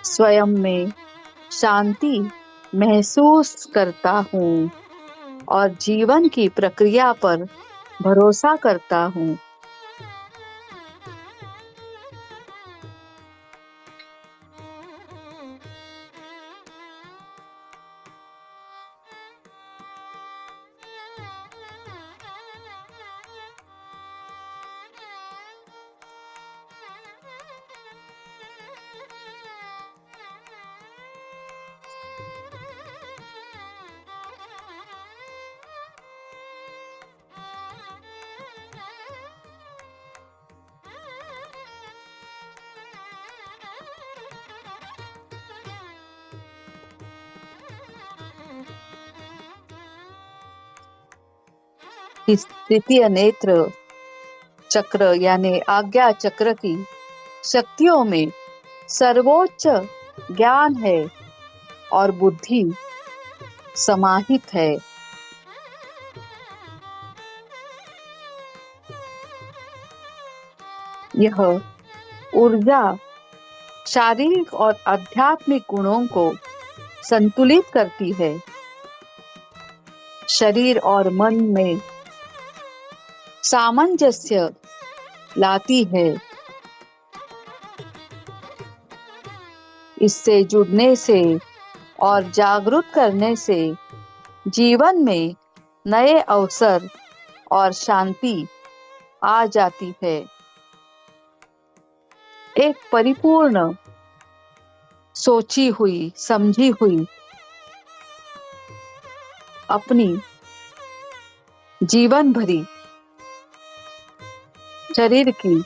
स्वयं में शांति महसूस करता हूँ और जीवन की प्रक्रिया पर भरोसा करता हूँ। इस तृतीय नेत्र चक्र यानी आज्ञा चक्र की शक्तियों में सर्वोच्च ज्ञान है और बुद्धि समाहित है। यह ऊर्जा शारीरिक और आध्यात्मिक गुणों को संतुलित करती है, शरीर और मन में सामंजस्य लाती है। इससे जुड़ने से और जागरूक करने से जीवन में नए अवसर और शांति आ जाती है। एक परिपूर्ण, सोची हुई, समझी हुई अपनी जीवन भरी शरीर की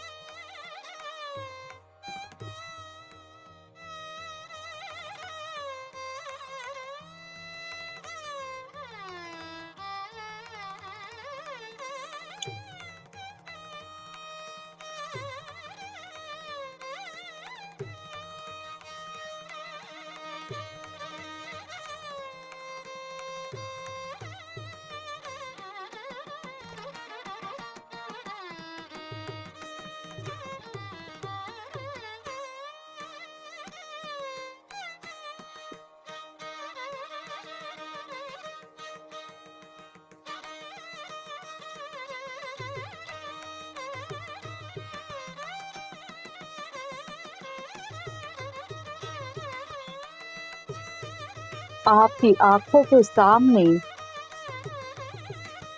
आपकी आंखों के सामने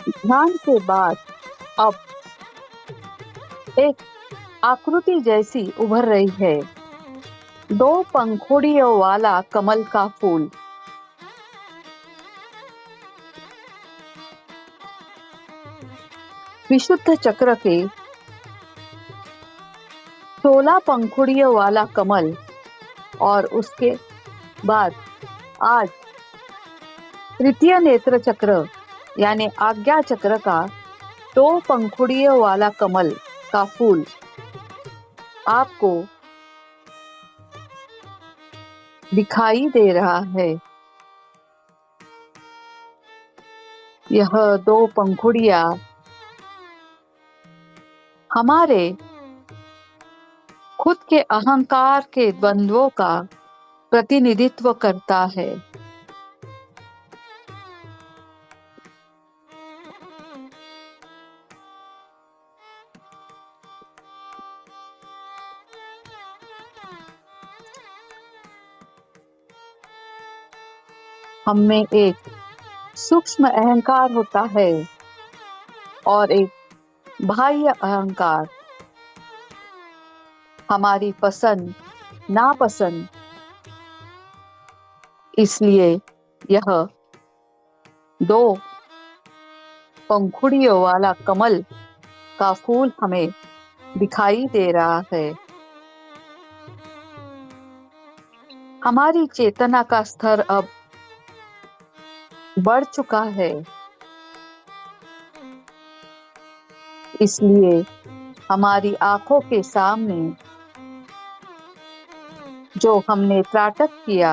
ध्यान के बाद अब एक आकृति जैसी उभर रही है। 2 पंखुड़ियों वाला कमल का फूल। विशुद्ध चक्र के 16 पंखुड़ियों वाला कमल और उसके बाद आज तृतीय नेत्र चक्र यानी आज्ञा चक्र का 2 पंखुड़ियों वाला कमल का फूल आपको दिखाई दे रहा है। यह 2 पंखुड़ियां हमारे खुद के अहंकार के द्वंद्वों का प्रतिनिधित्व करता है। हम में एक सूक्ष्म अहंकार होता है और एक बाह्य अहंकार। हमारी पसंद नापसंद, इसलिए यह दो पंखुड़ियों वाला कमल का फूल हमें दिखाई दे रहा है। हमारी चेतना का स्तर अब बढ़ चुका है, इसलिए हमारी आंखों के सामने जो हमने त्राटक किया,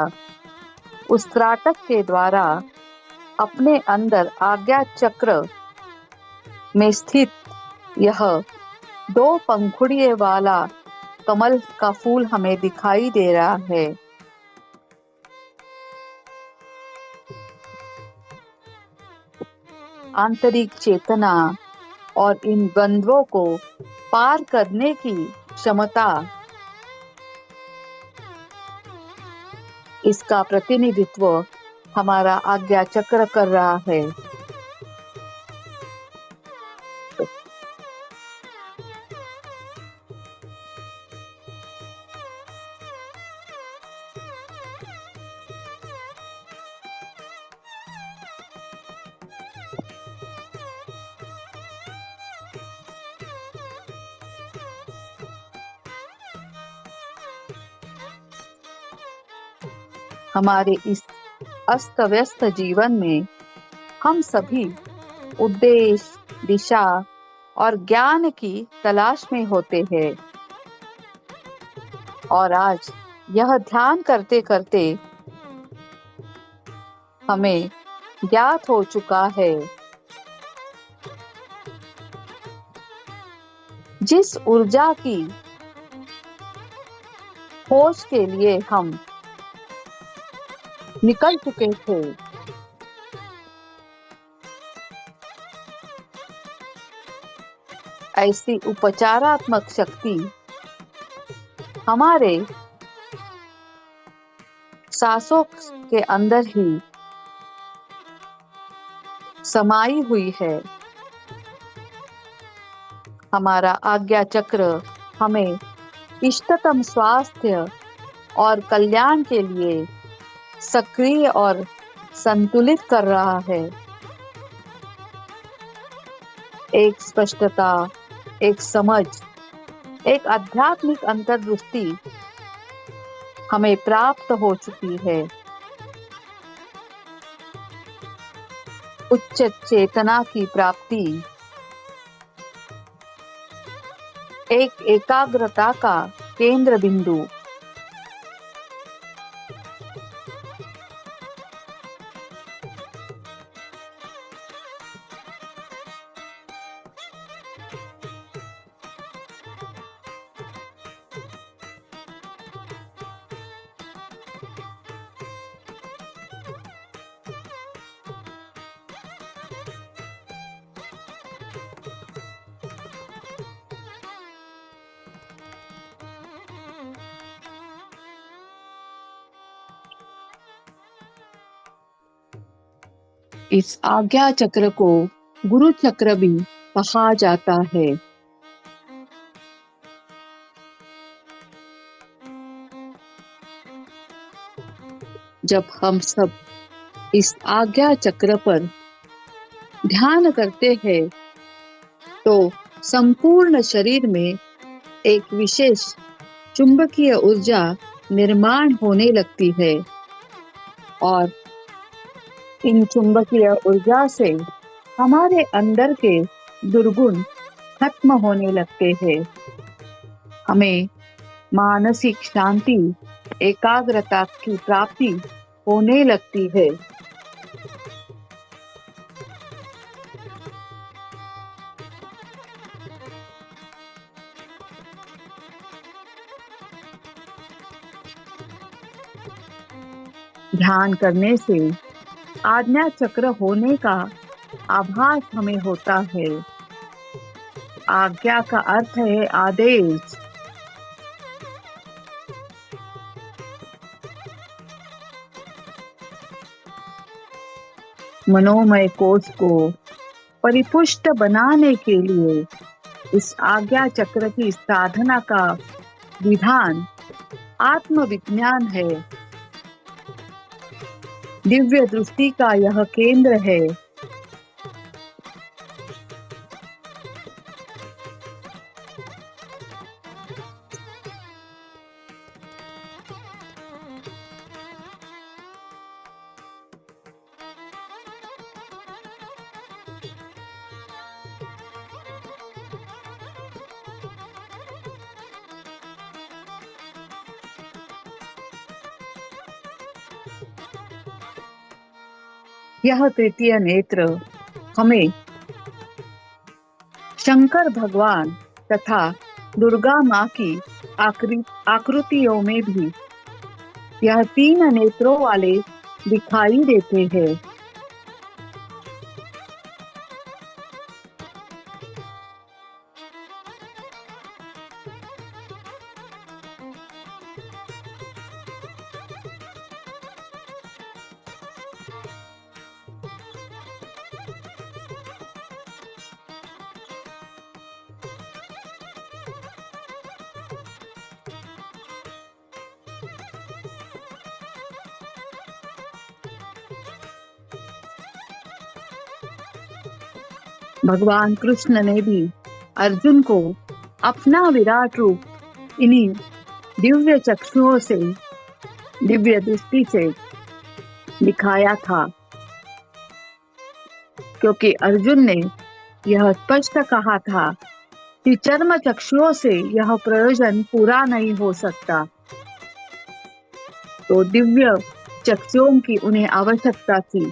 उस त्राटक के द्वारा अपने अंदर आज्ञा चक्र में स्थित यह दो पंखुड़ियों वाला कमल का फूल हमें दिखाई दे रहा है। आंतरिक चेतना और इन द्वंद्वों को पार करने की क्षमता, इसका प्रतिनिधित्व हमारा आज्ञा चक्र कर रहा है। हमारे इस अस्त व्यस्त जीवन में हम सभी उद्देश्य, दिशा और ज्ञान की तलाश में होते हैं, और आज यह ध्यान करते करते हमें ज्ञात हो चुका है, जिस ऊर्जा की खोज के लिए हम निकल चुके थे, ऐसी उपचारात्मक शक्ति हमारे सांसों के अंदर ही समाई हुई है। हमारा आज्ञा चक्र हमें इष्टतम स्वास्थ्य और कल्याण के लिए सक्रिय और संतुलित कर रहा है। एक स्पष्टता, एक समझ, एक आध्यात्मिक अंतर्दृष्टि हमें प्राप्त हो चुकी है। उच्च चेतना की प्राप्ति एक एकाग्रता का केंद्र बिंदु, इस आज्ञा चक्र को गुरु चक्र भी कहा जाता है। जब हम सब इस आज्ञा चक्र पर ध्यान करते हैं, तो संपूर्ण शरीर में एक विशेष चुंबकीय ऊर्जा निर्माण होने लगती है, और इन चुंबकीय ऊर्जा से हमारे अंदर के दुर्गुण खत्म होने लगते हैं। हमें मानसिक शांति, एकाग्रता की प्राप्ति होने लगती है। ध्यान करने से आज्ञा चक्र होने का आभास हमें होता है। आज्ञा का अर्थ है आदेश। मनोमय कोश को परिपुष्ट बनाने के लिए इस आज्ञा चक्र की साधना का विधान आत्मविज्ञान है। दिव्य दृष्टि का यह केंद्र है। यह तृतीय नेत्र हमें शंकर भगवान तथा दुर्गा माँ की आकृतियों में भी यह तीन नेत्रों वाले दिखाई देते हैं। भगवान कृष्ण ने भी अर्जुन को अपना विराट रूप इन्हीं दिव्य चक्षुओं से, दिव्य दृष्टि से दिखाया था, क्योंकि अर्जुन ने यह स्पष्ट कहा था कि चर्म चक्षुओं से यह प्रयोजन पूरा नहीं हो सकता, तो दिव्य चक्षुओं की उन्हें आवश्यकता थी।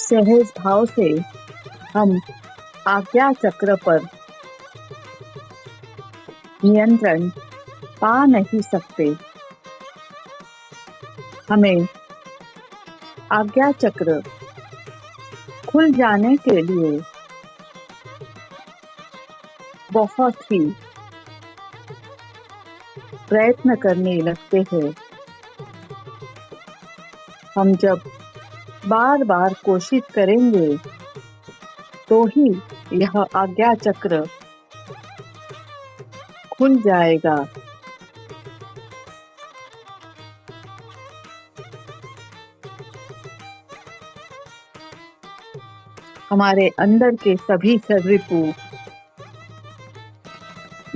सहज भाव से हम आज्ञा चक्र पर नियंत्रण पा नहीं सकते। हमें आज्ञा चक्र खुल जाने के लिए बहुत ही प्रयत्न करने लगते हैं। हम जब बार बार कोशिश करेंगे तो ही यह आज्ञा चक्र खुल जाएगा। हमारे अंदर के सभी सरिपु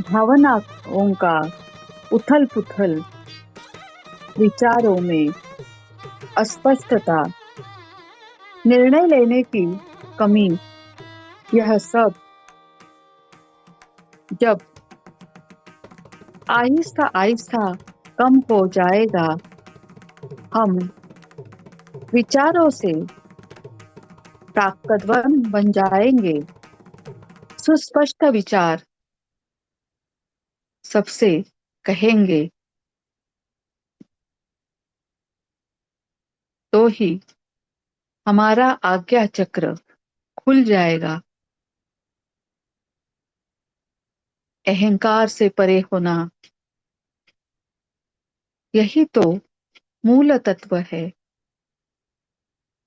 भावनाओं का उथल पुथल, विचारों में अस्पष्टता, निर्णय लेने की कमी, यह सब जब आहिस्ता आहिस्ता कम हो जाएगा, हम विचारों से ताकतवर बन जाएंगे। सुस्पष्ट विचार सबसे कहेंगे तो ही हमारा आज्ञा चक्र खुल जाएगा। अहंकार से परे होना, यही तो मूल तत्व है।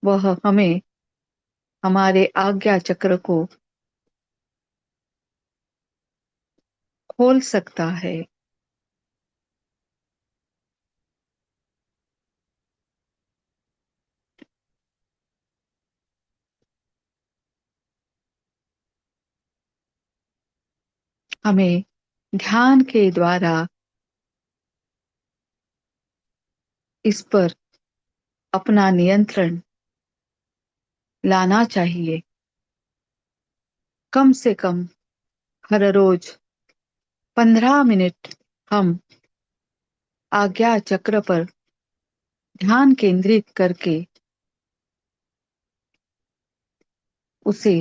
वह हमें हमारे आज्ञा चक्र को खोल सकता है। हमें ध्यान के द्वारा इस पर अपना नियंत्रण लाना चाहिए। कम से कम हर रोज 15 मिनट हम आज्ञा चक्र पर ध्यान केंद्रित करके उसे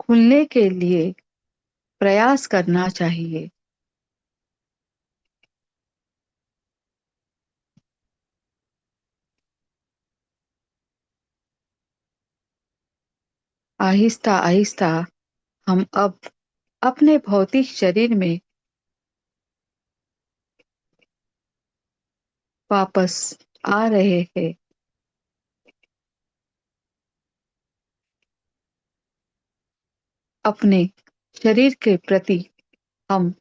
खुलने के लिए प्रयास करना चाहिए। आहिस्ता आहिस्ता हम अब अपने भौतिक शरीर में वापस आ रहे हैं। अपने शरीर के प्रति हम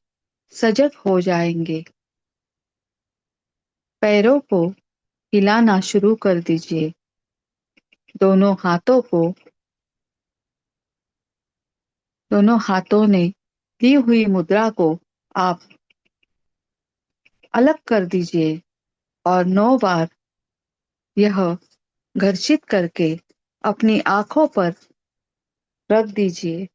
सजग हो जाएंगे। पैरों को हिलाना शुरू कर दीजिए। दोनों हाथों ने दी हुई मुद्रा को आप अलग कर दीजिए और 9 बार यह घर्षित करके अपनी आंखों पर रख दीजिए।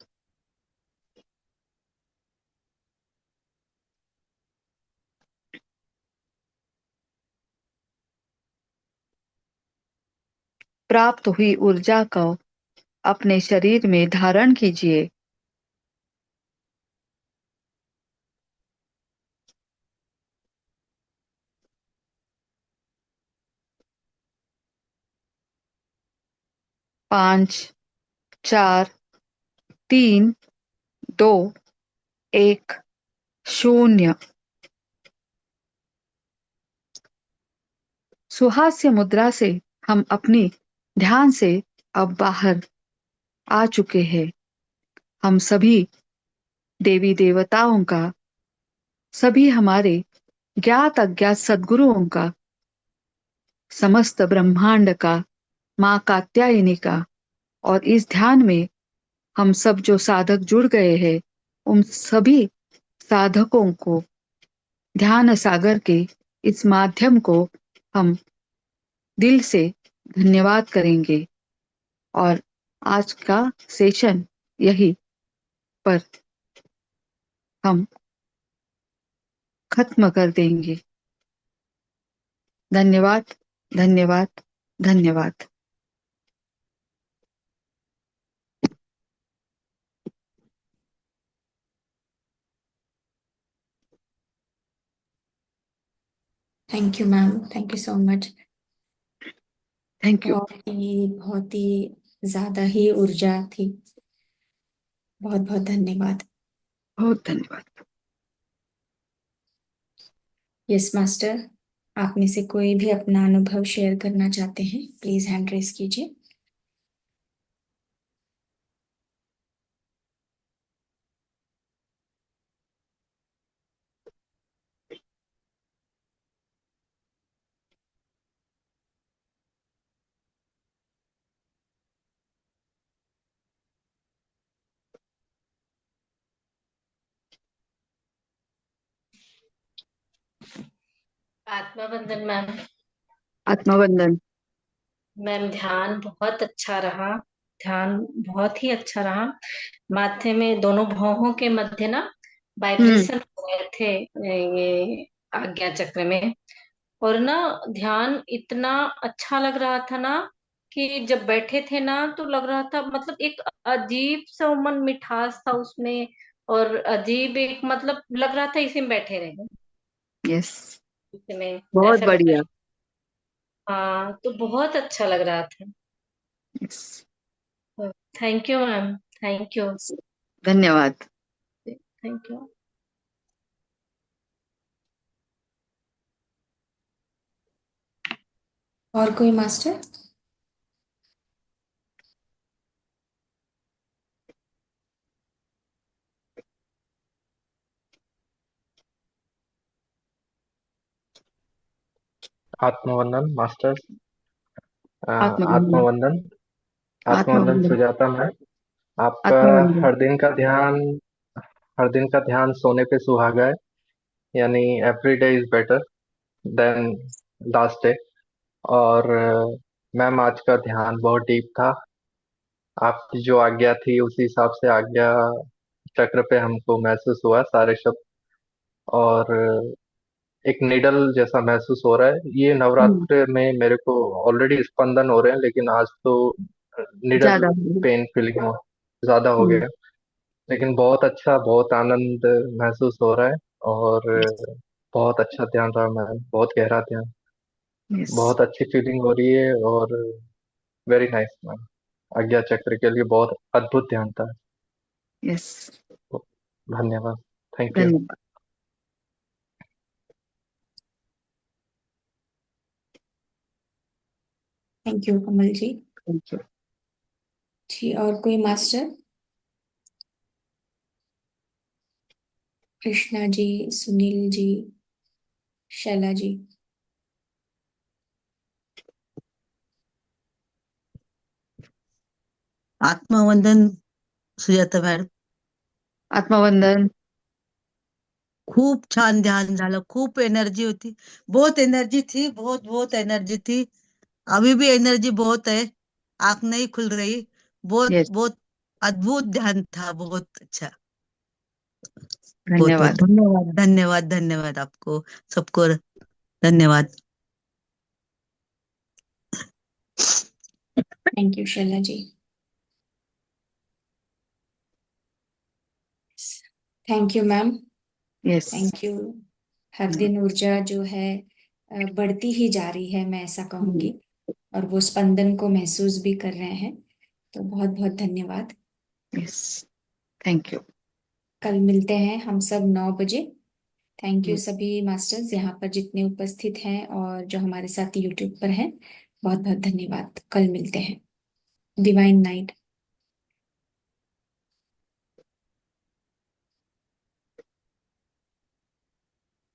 प्राप्त हुई ऊर्जा को अपने शरीर में धारण कीजिए। पांच, 4, 3, 2, 1, 0। सुहास्य मुद्रा से हम अपनी ध्यान से अब बाहर आ चुके हैं। हम सभी देवी देवताओं का, सभी हमारे ज्ञात अज्ञात सद्गुरुओं का, समस्त ब्रह्मांड का, माँ कात्यायनी का, और इस ध्यान में हम सब जो साधक जुड़ गए हैं उन सभी साधकों को, ध्यान सागर के इस माध्यम को हम दिल से धन्यवाद करेंगे और आज का सेशन यही पर हम खत्म कर देंगे। धन्यवाद, धन्यवाद, धन्यवाद। Thank you ma'am, thank you so much. Thank you. बहुत ही ज्यादा ही ऊर्जा थी। बहुत बहुत धन्यवाद। बहुत धन्यवाद। यस मास्टर, आप में से कोई भी अपना अनुभव शेयर करना चाहते हैं, प्लीज हैंड रेस कीजिए। आत्मबंधन मैम। आत्मवंदन। मैम ध्यान बहुत अच्छा रहा। ध्यान बहुत ही अच्छा रहा। माथे में दोनों भौहों के मध्य ना वाइब्रेशन हो रहे थे, ये आज्ञा चक्र में। और ना ध्यान इतना अच्छा लग रहा था ना कि जब बैठे थे ना तो लग रहा था, मतलब एक अजीब सा मन मिठास था उसमें। और अजीब एक मतलब लग रहा था इसी में बैठे रहे। यस, इसमें बहुत ऐसा लग रहा बढ़िया। है। हाँ, तो बहुत अच्छा लग रहा था। Yes, thank you ma'am. Thank you. धन्यवाद। Thank you. और कोई मास्टर? आत्मवंदन मास्टर्स। आत्मवंदन। आत्मवंदन। आत्मवंदन आत्मवंदन। सुजाता मैम। आपका आत्मवंदन। हर दिन का ध्यान, हर दिन का ध्यान सोने पे सुहागा है। यानी every day is better than last day. और मैम आज का ध्यान बहुत डीप था। आपकी जो आज्ञा थी उसी हिसाब से आज्ञा चक्र पे हमको महसूस हुआ सारे शब्द। और एक निडल जैसा महसूस हो रहा है। ये हम्म, नवरात्र में मेरे को ऑलरेडी स्पंदन हो रहे हैं, लेकिन आज तो निडल ज्यादा हम्म। पेन फीलिंग ज्यादा हो गया। लेकिन बहुत अच्छा, बहुत आनंद महसूस हो रहा है। और बहुत अच्छा ध्यान रहा मैम, बहुत गहरा ध्यान। यस। बहुत अच्छी फीलिंग हो रही है। और वेरी नाइस मैम। आज्ञा चक्र के लिए बहुत अद्भुत ध्यान था। यस। धन्यवाद। Thank you. धन्यवाद। Thank you Kamal ji. Thank you. जी, और कोई मास्टर? कृष्णा जी, सुनील जी, शैला जी। आत्मवंदन सुजाता मॅडम. आत्मवंदन। खूप छान ध्यान झालं. खूप एनर्जी होती. बहुत एनर्जी थी. बहुत बहुत एनर्जी थी. अभी भी एनर्जी बहुत है. आंख नहीं खुल रही. बहुत यस। बहुत अद्भुत ध्यान था. बहुत अच्छा. बहुत बहुत धन्यवाद। धन्यवाद. धन्यवाद. धन्यवाद आपको सबको. धन्यवाद. Thank you Shaila ji. Thank you ma'am. Yes. Thank you. हर दिन ऊर्जा जो है बढ़ती ही जा रही है, मैं ऐसा कहूंगी। और वो स्पंदन को महसूस भी कर रहे हैं। तो बहुत बहुत धन्यवाद। यस। Thank you. कल मिलते हैं हम सब 9 बजे। थैंक यू सभी मास्टर्स यहाँ पर जितने उपस्थित हैं और जो हमारे साथ यूट्यूब पर हैं। बहुत बहुत धन्यवाद। कल मिलते हैं। Divine night.